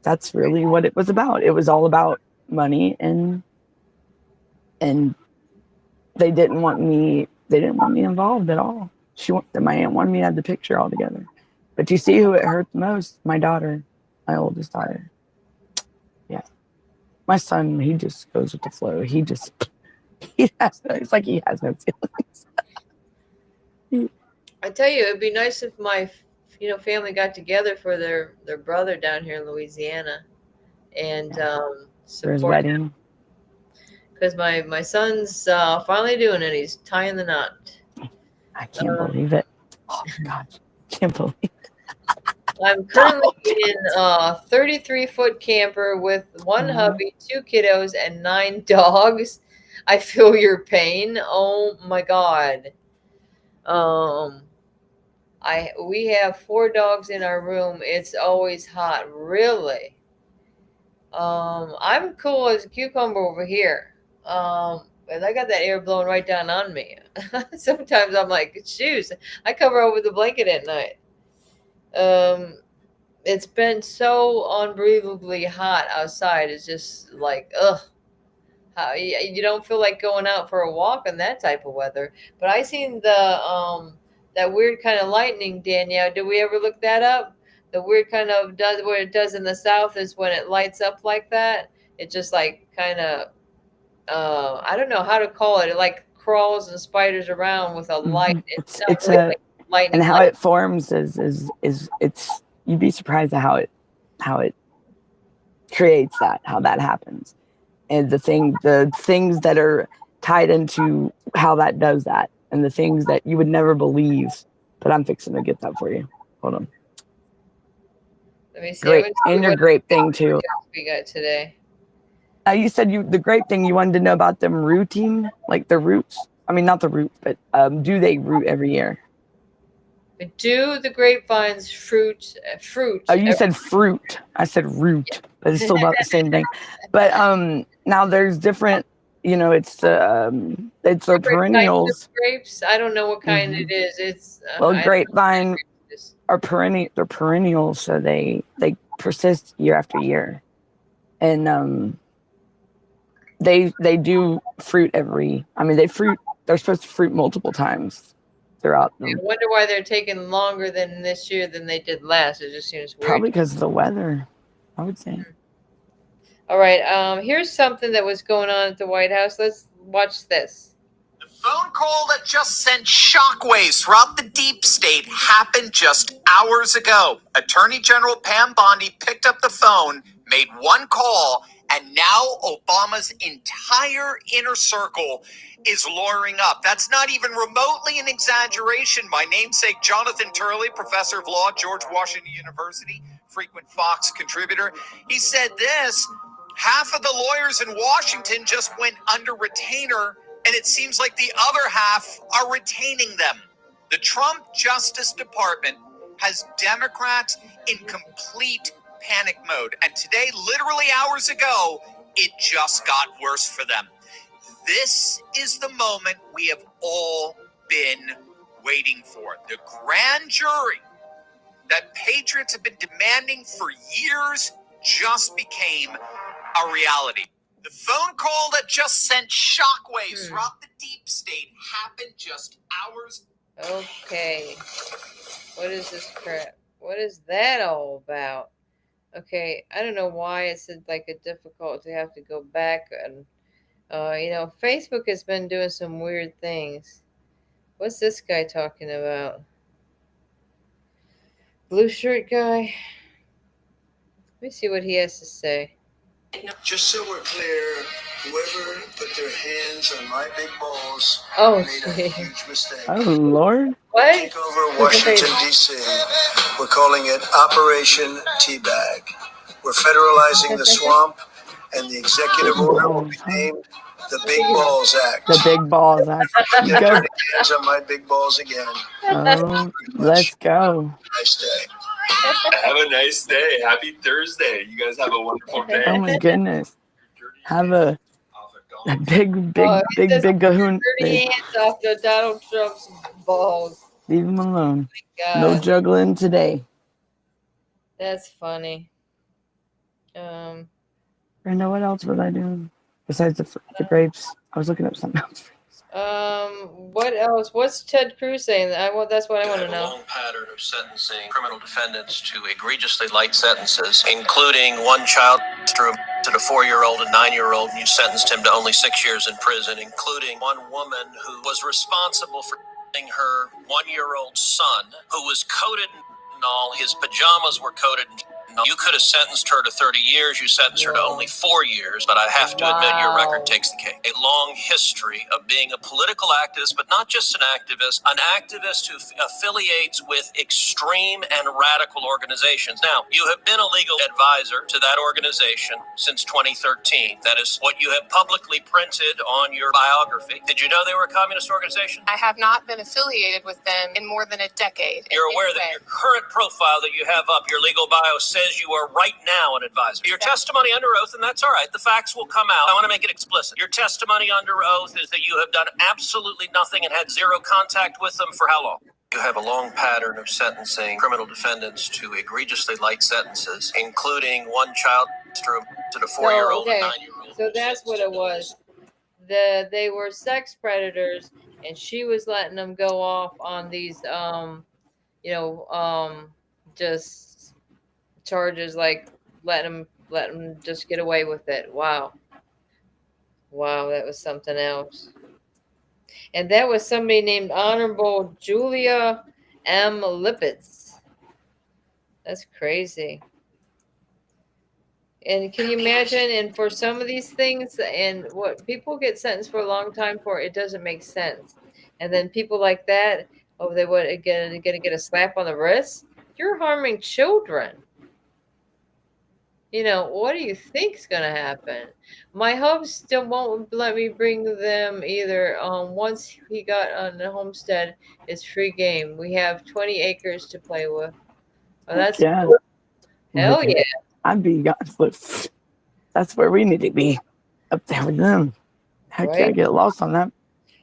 That's really what it was about. It was all about money, and they didn't want me involved at all. My aunt wanted me to have the picture all together. But you see who it hurt the most? My daughter, my oldest daughter. Yeah. My son, he just goes with the flow. It's like he has no feelings. I tell you, it'd be nice if my family got together for their brother down here in Louisiana and For his support him. wedding. Because my son's finally doing it. He's tying the knot. I can't believe it. Oh my gosh. Can't believe it. I'm currently in a 33-foot camper with one hubby, 2 kiddos, and 9 dogs. I feel your pain. Oh my God. We have 4 dogs in our room. It's always hot. Really? I'm cool as a cucumber over here. And I got that air blowing right down on me. Sometimes I'm like, shoes. I cover over the blanket at night. It's been so unbelievably hot outside. It's just like, ugh. How you don't feel like going out for a walk in that type of weather. But I seen the that weird kind of lightning, Danielle. Did we ever look that up? The weird kind of does what it does in the south is when it lights up like that. It just like kind of I don't know how to call it. It like crawls and spiders around with a light. It's really like lightning. And how it forms is it's you'd be surprised at how it creates that, how that happens. And the things that are tied into how that does that, and the things that you would never believe. But I'm fixing to get that for you. Hold on. Let me see. Great. And your grape thing too. We got today. You said the grape thing, you wanted to know about them rooting, like the roots. I mean, not the roots, but do they root every year? Do the grapevines fruit? Oh, you said fruit. I said root, but it's still about the same thing. But now there's different. It's their perennials. Grapes. I don't know what kind it is. It's grapevine are perennial. They're perennials, so they persist year after year, And they do fruit they're supposed to fruit multiple times throughout I them. wonder why they're taking longer than this year than they did last. It just seems weird. Probably because of the weather, I would say. All right. Here's something that was going on at the White House. Let's watch this. The phone call that just sent shockwaves throughout the deep state happened just hours ago. Attorney General Pam Bondi picked up the phone, made one call, and now Obama's entire inner circle is lawyering up. That's not even remotely an exaggeration. My namesake Jonathan Turley, professor of law at George Washington University, frequent Fox contributor, he said this: half of the lawyers in Washington just went under retainer, and it seems like the other half are retaining them. The Trump Justice Department has Democrats in complete panic mode. And today, literally hours ago, it just got worse for them. This is the moment we have all been waiting for. The grand jury that patriots have been demanding for years just became a reality. The phone call that just sent shockwaves throughout the deep state happened just hours. Okay. What is this crap? What is that all about? Okay, I don't know why it's like a difficult to have to go back and Facebook has been doing some weird things. What's this guy talking about? Blue shirt guy. Let me see what he has to say. Just so we're clear, whoever put their hands on my big balls made a huge mistake. Oh, Lord. What? Take over Washington, D.C. We're calling it Operation Teabag. We're federalizing the swamp, and the executive order will be named the Big Balls Act. The Big Balls Act. Put their dirty hands on my big balls again. Oh, let's go. Nice day. Have a nice day. Happy Thursday. You guys have a wonderful day. Oh my goodness. Have a big cahoon. Dirty hands off the Donald Trump's balls. Leave him alone. God. No juggling today. That's funny. Brenda, what else was I doing besides the grapes? I was looking up something else. What else? What's Ted Cruz saying? That's what I want to A know. long pattern of sentencing criminal defendants to egregiously light sentences, including one child to a 4-year-old and 9-year-old, and you sentenced him to only 6 years in prison, including one woman who was responsible for her 1-year-old son, who was coated in all. His pajamas were coated in. You could have sentenced her to 30 years. You sentenced her to only 4 years, but I have to admit your record takes the cake. A long history of being a political activist, but not just an activist who affiliates with extreme and radical organizations. Now, you have been a legal advisor to that organization since 2013. That is what you have publicly printed on your biography. Did you know they were a communist organization? I have not been affiliated with them in more than a decade. You're aware that your current profile that you have up, your legal bio, says you are right now an advisor. Your testimony under oath, and that's all right, the facts will come out. I want to make it explicit. Your testimony under oath is that you have done absolutely nothing and had zero contact with them for how long? You have a long pattern of sentencing criminal defendants to egregiously light sentences, including one child to the 4-year-old and 9-year-old. So that's what it was. They were sex predators, and she was letting them go off on these, just charges, like let them just get away with it. Wow, that was something else. And that was somebody named Honorable Julia M. Lippitz. That's crazy. And can you imagine? And for some of these things, and what people get sentenced for a long time for, it doesn't make sense. And then people like that, they would gonna get a slap on the wrist. You're harming children. What do you think is going to happen? My hub still won't let me bring them either. Once he got on the homestead, it's free game. We have 20 acres to play with. Oh, that's cool. Hell yeah. I'd be that's where we need to be, up there with them. Heck yeah, get lost on that.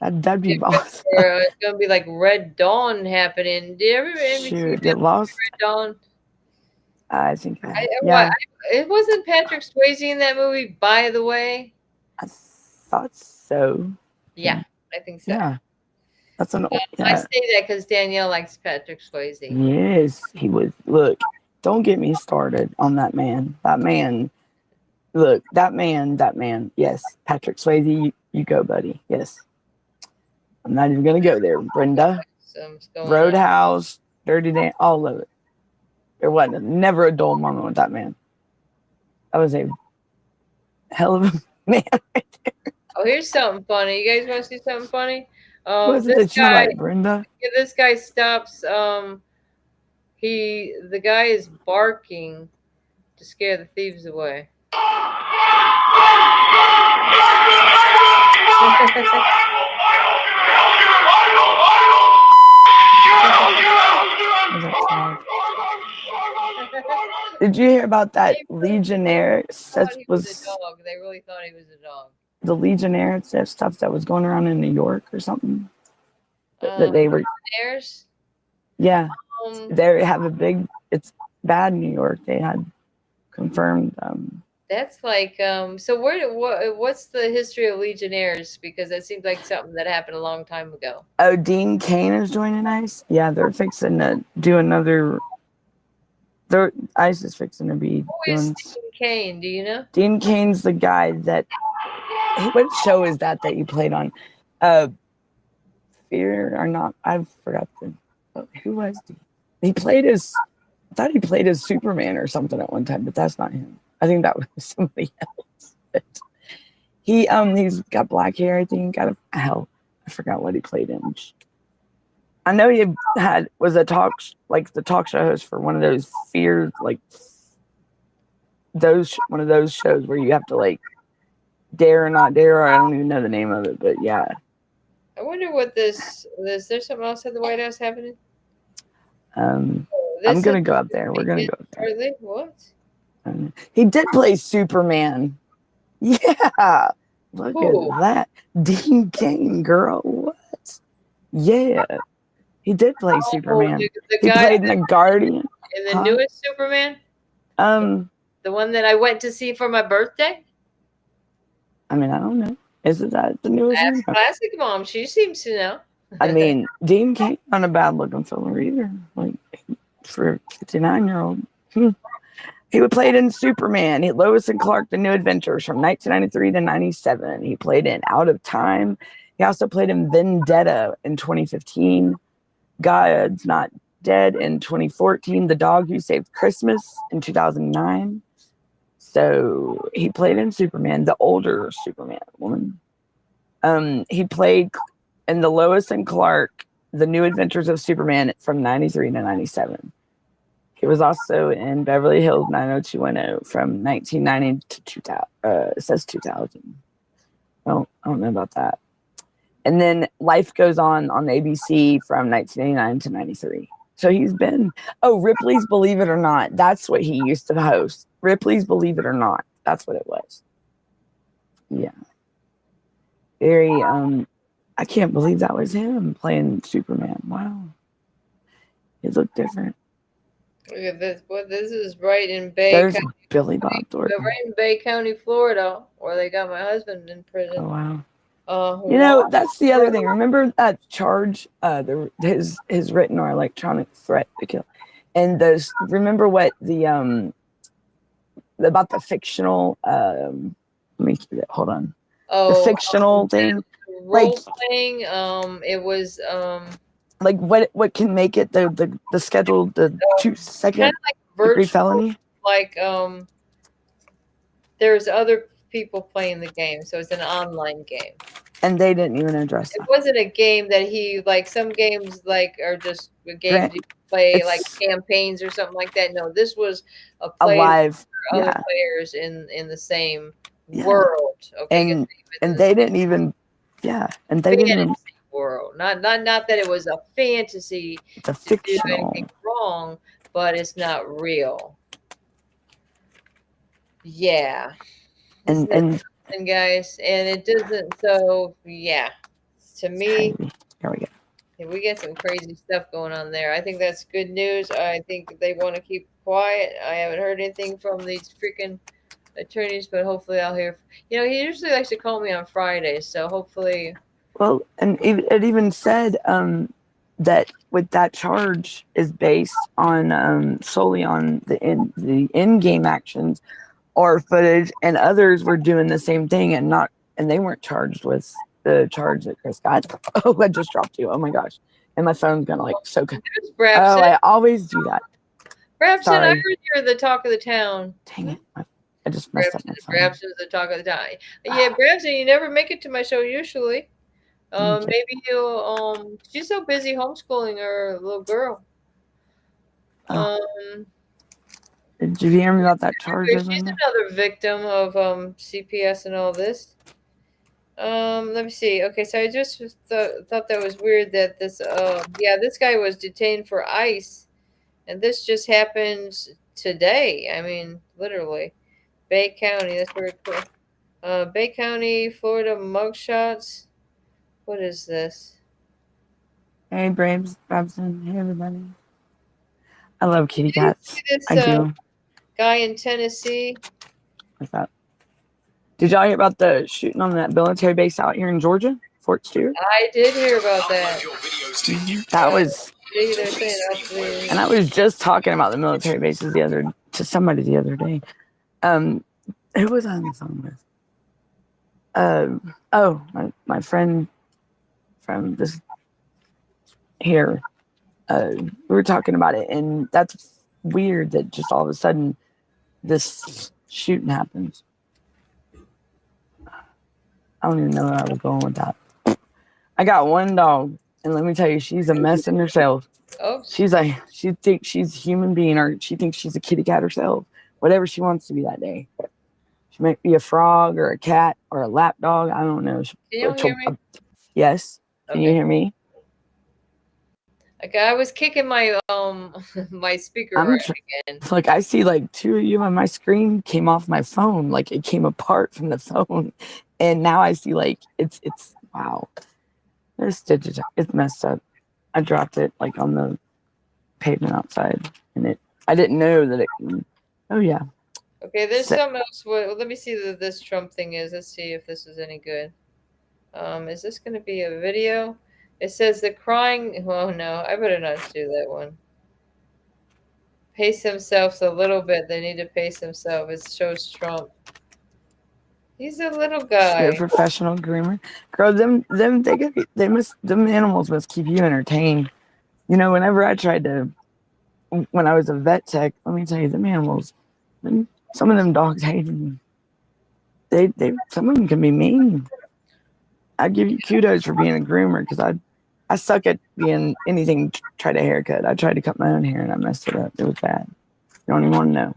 That'd be awesome. It's going to be like Red Dawn happening. Did everybody Shoot, get lost. Red Dawn? I think I What? It wasn't Patrick Swayze in that movie, by the way. I thought so. Yeah, I think so. Yeah. That's an old, I yeah. say that because Danielle likes Patrick Swayze. Yes, he was. Look, don't get me started on that man. That man. Look, that man. Yes, Patrick Swayze, you go, buddy. Yes. I'm not even gonna go there. Brenda, Something's going on. Roadhouse, Dirty Dan, all of it. There wasn't never a dull moment with that man. That was a hell of a man right there. Oh, here's something funny. You guys want to see something funny? What is it that you like, Brenda? Yeah, this guy stops. The guy is barking to scare the thieves away. Did you hear about that Legionnaire? That He was a dog. They really thought he was a dog. The Legionnaire stuff that was going around in New York or something. That they were. Legionnaires? Yeah, they have a big. It's bad in New York. They had confirmed. That's like so. What's the history of Legionnaires? Because that seems like something that happened a long time ago. Oh, Dean Cain is joining ICE. Yeah, they're fixing to do another. ICE is fixing to be Who is doing. Dean Cain? Do you know? Dean Cain's the guy that. What show is that you played on? Fear or Not? I forgot who was he played as. I thought he played as Superman or something at one time, but that's not him. I think that was somebody else. But he's got black hair. I think I forgot what he played in. I know he was the talk show host for one of those Fear, like one of those shows where you have to like dare or not dare. Or I don't even know the name of it, but yeah. I wonder what is there something else at the White House happening? I'm gonna go up there. We're gonna go up there. Really? What? He did play Superman. Yeah. Look at that. Dean Cain, girl. What? Yeah. He did play Superman. He played in The Guardian. In the newest Superman? The one that I went to see for my birthday? I mean, I don't know. Is it that the newest one? Classic Mom. She seems to know. I mean, Dean Cain, not a bad looking fella either. Like, for a 59-year-old. He would played in Superman, Lois and Clark, The New Adventures from 1993 to 97. He played in Out of Time. He also played in Vendetta in 2015. God's Not Dead in 2014. The Dog Who Saved Christmas in 2009. So he played in Superman, the older Superman woman. He played in the Lois and Clark, The New Adventures of Superman from 93 to 97. He was also in Beverly Hills 90210 from 1990 to 2000. It says 2000. I don't know about that. And then Life Goes On ABC from 1989 to 93. So he's been, Ripley's Believe It or Not. That's what he used to host. Ripley's Believe It or Not. That's what it was. Yeah. Very, I can't believe that was him playing Superman. Wow. He looked different. Look at this. This is right in Bay There's County. Billy Bob Thornton. Right in Bay County, Florida, where they got my husband in prison. Oh, wow. That's the other thing. Remember that charge, his written or electronic threat to kill, and remember what about the fictional. Let me hold on. The fictional thing, role playing. It was like what can make it the scheduled 2-second degree felony. Like there's other people playing the game, so it's an online game. And they didn't even address that. It wasn't a game that he like. Some games like are just games you play like campaigns or something like that. No, this was a live other players in the same world. Okay, and they didn't even and they didn't even world. Not that it was a fantasy. It's a fictional. Do anything wrong, but it's not real. Yeah. And guys, and it doesn't. So yeah, to me, here we go. we get some crazy stuff going on there. I think that's good news. I think they want to keep quiet. I haven't heard anything from these freaking attorneys, but hopefully I'll hear. He usually likes to call me on Fridays, so hopefully. Well, and it even said that with that charge is based on solely on the in-game actions or footage, and others were doing the same thing and they weren't charged with the charge that Chris got. Oh, I just dropped you. Oh my gosh. And my phone's gonna so good. Oh, I always do that. Brabson, Sorry. I heard you're the talk of the town. Dang it. I just messed up my phone. Brabson's the talk of the town. Yeah, Brabson, you never make it to my show usually. Maybe you'll she's so busy homeschooling her little girl. Did you hear me about that charge? She's another victim of CPS and all this. Let me see. Okay, so I just thought that was weird that this this guy was detained for ICE, and this just happened today. I mean, literally. Bay County, that's very cool. Bay County, Florida mugshots. What is this? Hey, Brabson. Hey, everybody. I love kitty cats. This, I do. Guy in Tennessee. What's that? Did y'all hear about the shooting on that military base out here in Georgia, Fort Stewart? I did hear about that. That was. And I was just talking about the military bases to somebody the other day. Who was I on the phone with? My friend from this here. We were talking about it, and that's weird that just all of a sudden this shooting happens. I don't even know where I was going with that. I got one dog, and let me tell you, she's a mess in herself. Oh. She thinks she's a human being, or she thinks she's a kitty cat herself. Whatever she wants to be that day. She might be a frog or a cat or a lap dog. I don't know. Can you hear me? Yes. Can you hear me? Okay, I was kicking my my speaker again. Like I see like two of you on my screen came off my phone, like it came apart from the phone, and now I see like it's wow. It's messed up. I dropped it like on the pavement outside, and I didn't know that it. Oh yeah. Okay, there's something else. Well, let me see what this Trump thing is. Let's see if this is any good. Is this going to be a video? It says the crying. Oh no, I better not do that one. Pace themselves a little bit. They need to pace themselves. It shows Trump. He's a little guy. You're a professional groomer, girl. Them animals must keep you entertained. You know, whenever I tried to, when I was a vet tech, let me tell you, them animals. Some of them dogs hated me. Some of them can be mean. I give you kudos for being a groomer because I suck at being anything. Try to haircut. I tried to cut my own hair and I messed it up. It was bad. You don't even want to know.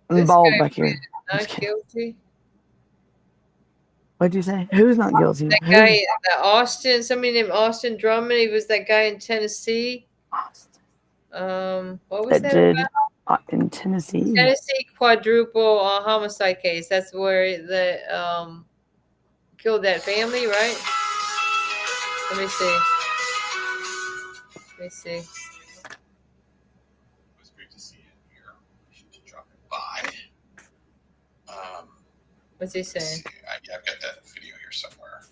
I'm bald back here. Not guilty. What'd you say? Who's not guilty? That guy, Austin. Somebody named Austin Drummond. He was that guy in Tennessee. Austin. What was that? In Tennessee. Tennessee quadruple homicide case. That's where the killed that family, right? Let me see. It was great to see you here. Appreciate you dropping by. What's he saying? I've got that video here somewhere.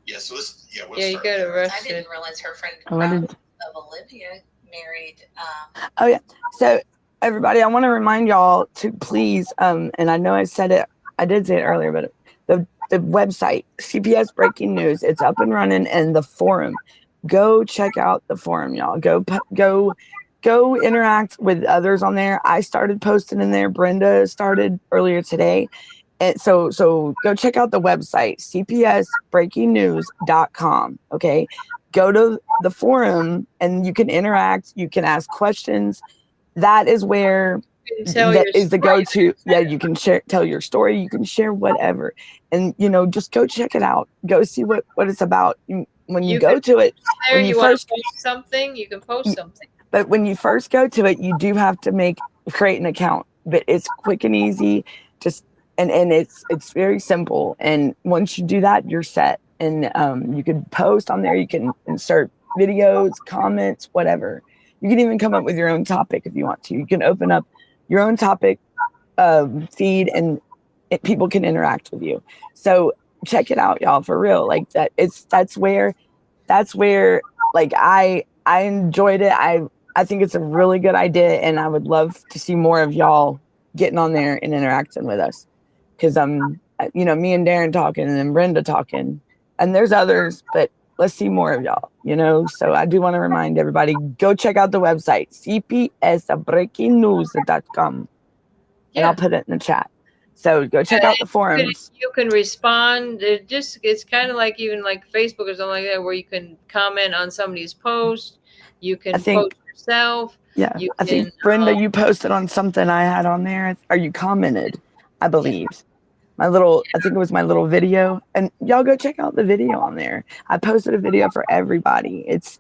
Yeah, so this, you got arrested. I didn't realize her friend of Olivia married. Oh yeah. So everybody, I want to remind y'all to please, and I know I did say it earlier, but the website, CPS Breaking News, it's up and running, and the forum. Go check out the forum, y'all. Go interact with others on there. I started posting in there. Brenda started earlier today. And so go check out the website, cpsbreakingnews.com. Okay. Go to the forum and you can interact. You can ask questions. That is where is the go-to. Yeah, you can tell your story. You can share whatever. And, just go check it out. Go see what it's about. When you go to it, when you first post something, you can post something. But when you first go to it, you do have to create an account. But it's quick and easy. And it's very simple. And once you do that, you're set. and you can post on there. You can insert videos, comments, whatever. You can even come up with your own topic if you want to. You can open up your own topic feed, and people can interact with you. So check it out, y'all, for real. Like that, that's where like I enjoyed it. I think it's a really good idea, and I would love to see more of y'all getting on there and interacting with us. Because you know, me and Darren talking, and then Brenda talking, and there's others, but let's see more of y'all, you know. So I do want to remind everybody, go check out the website, cpsbreakingnews.com. And I'll put it in the chat. So go check out the forums. You can respond. It's kind of like even like Facebook or something like that, where you can comment on somebody's post. You can post yourself. Yeah, I think Brenda, you posted on something I had on there, or you commented, I believe. I think it was my little video, and y'all go check out the video on there. I posted a video for everybody. It's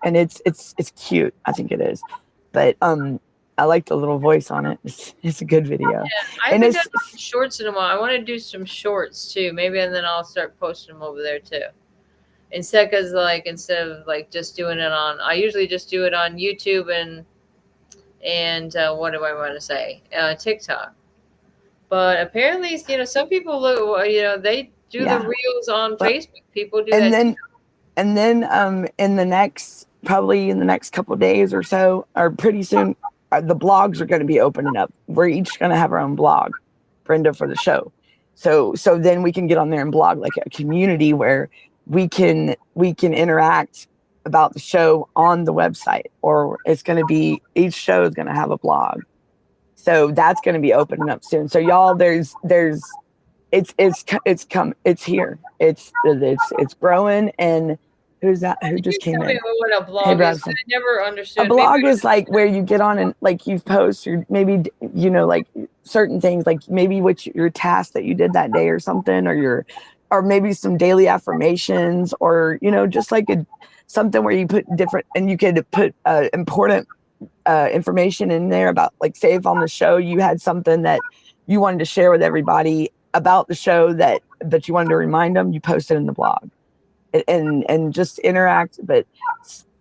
cute. I think it is, but I like the little voice on it. It's a good video. Yeah, I haven't done shorts in a while. I want to do some shorts too, maybe, and then I'll start posting them over there too. Instead of just doing it on, I usually just do it on YouTube and what do I want to say? TikTok. But apparently, you know, some people look, you know, they do the reels on Facebook. People do that. And then in the next couple of days or so, or pretty soon, the blogs are going to be opening up. We're each going to have our own blog, Brenda, for the show. So then we can get on there and blog like a community where we can interact about the show on the website, or it's going to be, each show is going to have a blog. So that's going to be opening up soon. So y'all, it's here. It's growing. And who's that? Who just came in? What a blog is. I never understood. A blog is like where you get on and like you post, or maybe, you know, like certain things, like maybe your task that you did that day or something, or maybe some daily affirmations, or, you know, just like something where you put different, and you could put important information in there about, like, say if on the show you had something that you wanted to share with everybody about the show that you wanted to remind them, you post it in the blog and just interact. But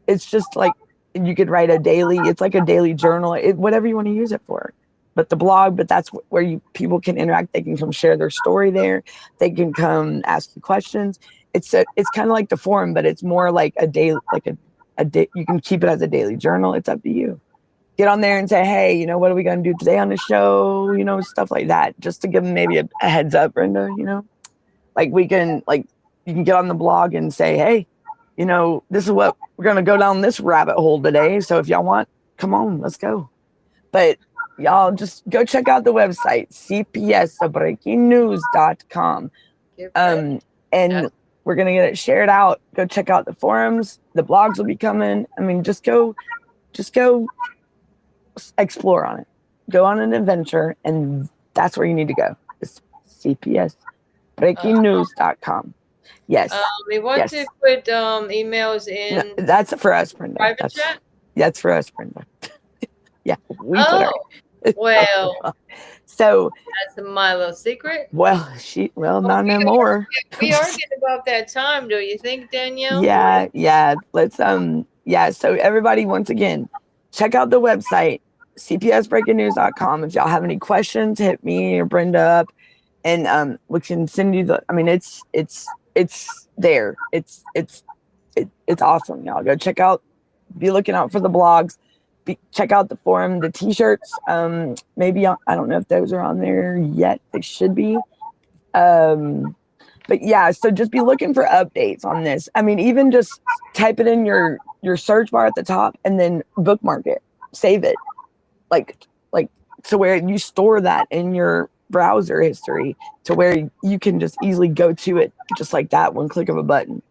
it's just like, you could write it's like a daily journal, whatever you want to use it for. But the blog, that's where people can interact. They can come share their story there. They can come ask you questions. It's kind of like the forum, but it's more like a day, you can keep it as a daily journal. It's up to you. Get on there and say, hey, you know, what are we going to do today on the show? You know, stuff like that, just to give them maybe a heads up, Brenda, you know, like you can get on the blog and say, hey, you know, this is what we're going to go down this rabbit hole today. So if y'all want, come on, let's go. But y'all just go check out the website, cpsbreakingnews.com. And we're going to get it shared out. Go check out the forums. The blogs will be coming. I mean, just go explore on it. Go on an adventure, and that's where you need to go. It's cpsbreakingnews.com. Yes. We want to put emails in. No, that's for us, Brenda. Private chat? That's for us, Brenda. Yeah. Well. So that's my little secret. Well, not no more. We are getting about that time, do you think, Danielle? Yeah. Let's so everybody, once again, check out the website, cpsbreakingnews.com. If y'all have any questions, hit me or Brenda up, and we can send you it's there. It's awesome, y'all. Go check out, be looking out for the blogs. Check out the forum, the t-shirts. Maybe I don't know if those are on there yet. They should be. But yeah, so just be looking for updates on this. I mean, even just type it in your search bar at the top, and then bookmark it, save it, like to where you store that in your browser history, to where you can just easily go to it just like that, one click of a button.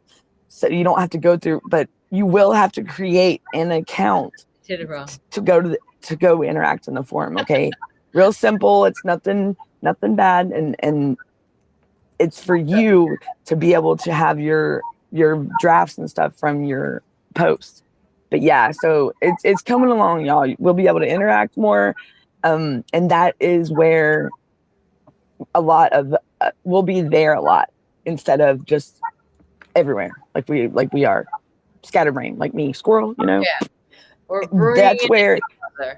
So you don't have to go through, but you will have to create an account to go interact in the forum. Okay. Real simple. It's nothing bad. And it's for you to be able to have your drafts and stuff from your posts. But yeah, so it's coming along, y'all. We'll be able to interact more. And that is where a lot of, we'll be there a lot, instead of just everywhere, like we are scatterbrained, like me, squirrel, you know. Yeah. Or That's where,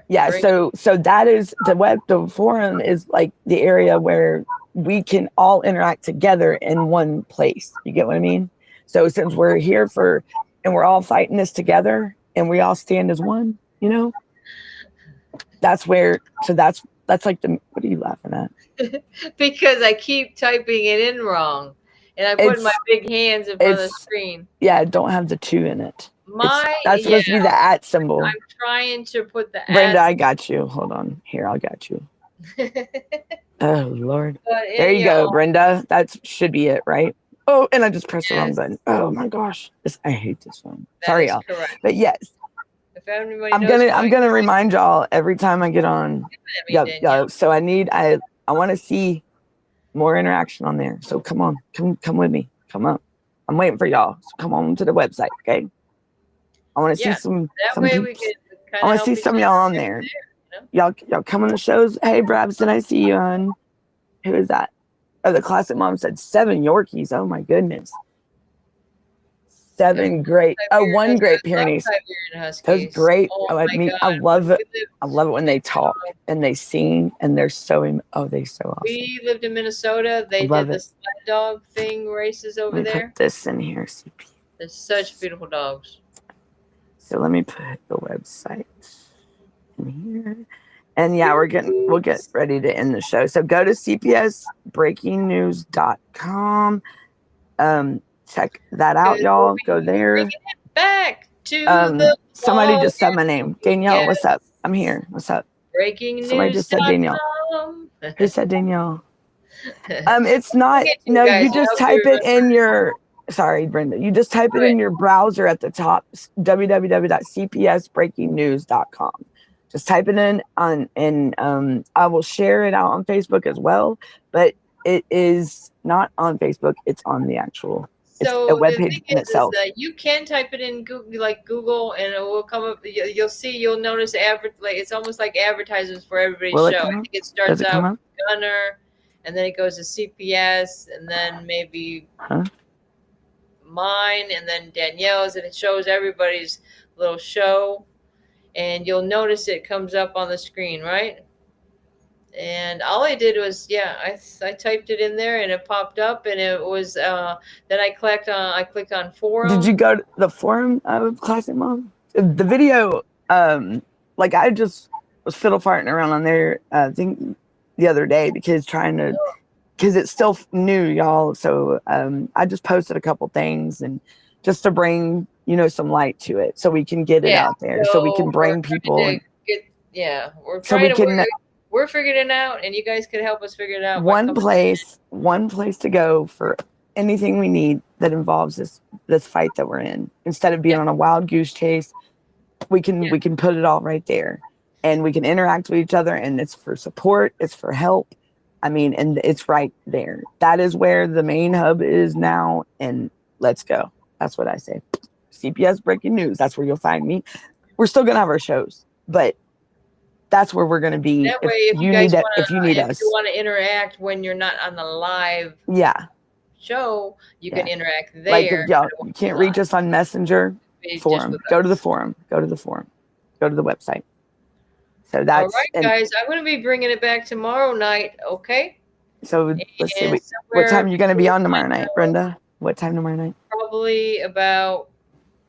yeah. So that is the forum is like the area where we can all interact together in one place. You get what I mean? So since we're here and we're all fighting this together and we all stand as one, you know, that's where, so that's like what are you laughing at? Because I keep typing it in wrong. And I put my big hands in front of the screen. Yeah, I don't have the 2 in it. That's supposed to be the @ symbol. I'm trying to put the Brenda, I got you. Hold on. Here, I got you. Oh, Lord. There you go, Brenda. That should be it, right? Oh, and I just pressed the wrong button. Oh, my gosh. I hate this one. Sorry, y'all. Correct. But yes. If anybody I'm gonna remind y'all every time I get on. Yeah. So I want to see more interaction on there. So come on, come with me. Come on. I'm waiting for y'all. So come on to the website, okay? I want to see some. That way we can I want to see some of y'all on there. Y'all come on the shows. Hey, Brabs, did I see you on? Who is that? Oh, the classic mom said 7 Yorkies. Oh my goodness. 7 great. Oh, 1 Great Pyrenees. Those great. Oh, I love it. I love it when they talk and they sing and they're so they're so awesome. We lived in Minnesota. They did the sled dog thing races over there. Put this in here. They're such beautiful dogs. So let me put the website in here. And yeah, we'll get ready to end the show. So go to cpsbreakingnews.com. Check that out, y'all. Go there. Back to the somebody just said my name. Danielle, what's up? I'm here. What's up? Breaking news. Somebody just said Danielle. Who said Danielle? It's not. No, you just type it in your. Sorry, Brenda. You just type it in your browser at the top. www.cpsbreakingnews.com. Just type it in and I will share it out on Facebook as well. But it is not on Facebook. It's on the actual. So it's a webpage in itself. Is that you can type it in Google, and it will come up. You'll notice it's almost like advertisements for everybody's show. I think it starts out with Gunner, and then it goes to CPS, and then maybe mine, and then Danielle's, and it shows everybody's little show. And you'll notice it comes up on the screen, right? And all I did was, I typed it in there and it popped up, and it was then I clicked on forum. Did you go to the forum of Classic Mom? The video, like I just was fiddle farting around on there, I think the other day because it's still new, y'all. So I just posted a couple things and just to bring some light to it, so we can get it out there, so we can bring people. We're figuring it out, and you guys can help us figure it out. One place to go for anything we need that involves this fight that we're in. Instead of being on a wild goose chase, we can put it all right there, and we can interact with each other. And it's for support, it's for help. I mean, and it's right there. That is where the main hub is now. And let's go. That's what I say. CPS Breaking News. That's where you'll find me. We're still gonna have our shows, but that's where we're gonna be. That way, if you want to interact when you're not on the live show, you can interact there. Like if y'all you can't reach us on Messenger, forum. Go to the forum. Go to the forum. Go to the website. So that's all right, guys. I'm gonna be bringing it back tomorrow night. Okay. So let's see. What time are you gonna be on tomorrow night, Brenda? What time tomorrow night? Probably about.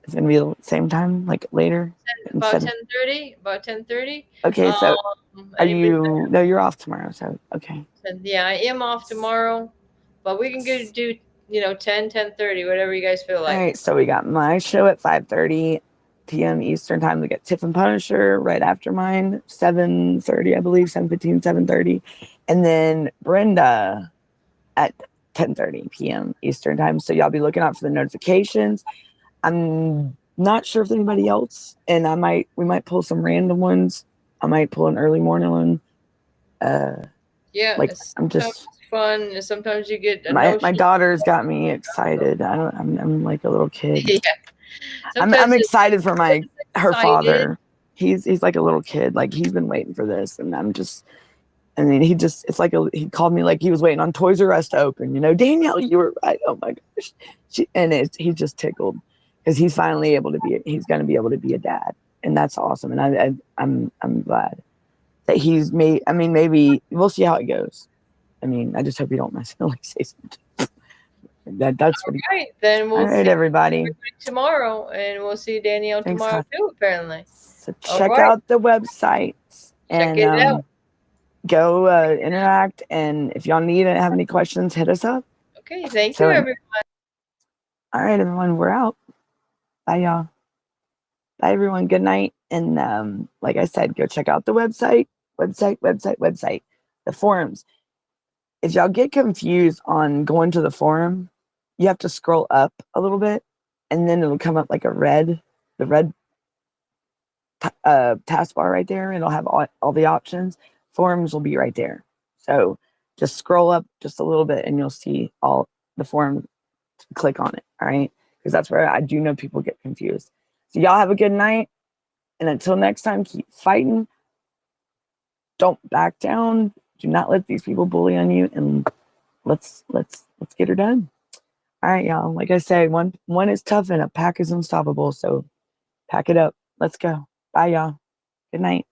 It's gonna be the same time, like later. About 10:30. About 10:30. Okay, so are you? No, you're off tomorrow. So okay. Yeah, I am off tomorrow, but we can do 10:30, whatever you guys feel like. All right, so we got my show at 5:30 p.m. Eastern time. We got Tiff and Punisher right after mine, 7:30, I believe, 7:15, 7:30, and then Brenda at 10:30 p.m. Eastern time. So y'all be looking out for the notifications. I'm not sure if anybody else, and we might pull some random ones. I might pull an early morning one. I'm just fun. Sometimes you get my daughter's got me excited. I'm like a little kid. Yeah. I'm excited for her father. He's like a little kid. Like he's been waiting for this, and I'm just I mean, it's like he called me like he was waiting on Toys R Us to open. Danielle, you were right. Oh my gosh. He's just tickled because he's finally he's going to be able to be a dad. And that's awesome. And I'm glad that he's made, I mean, maybe we'll see how it goes. I mean, I just hope you don't mess like say something. That's all right. Then we'll all right, see everybody tomorrow, and we'll see Danielle tomorrow too, apparently. So check out the website and it out. Go interact. And if y'all have any questions, hit us up. Okay, thank you, everyone. All right, everyone, we're out. Bye, y'all. Bye, everyone. Good night. And like I said, go check out the website. The forums. If y'all get confused on going to the forum, you have to scroll up a little bit, and then it'll come up like the red taskbar right there. It'll have all the options. Forums will be right there. So just scroll up just a little bit, and you'll see all the forums. Click on it, all right? Because that's where I do know people get confused. So y'all have a good night, and until next time, keep fighting. Don't back down. Do not let these people bully on you, and let's get her done. All right, y'all. Like I said, one is tough and a pack is unstoppable. So pack it up. Let's go. Bye, y'all. Good night.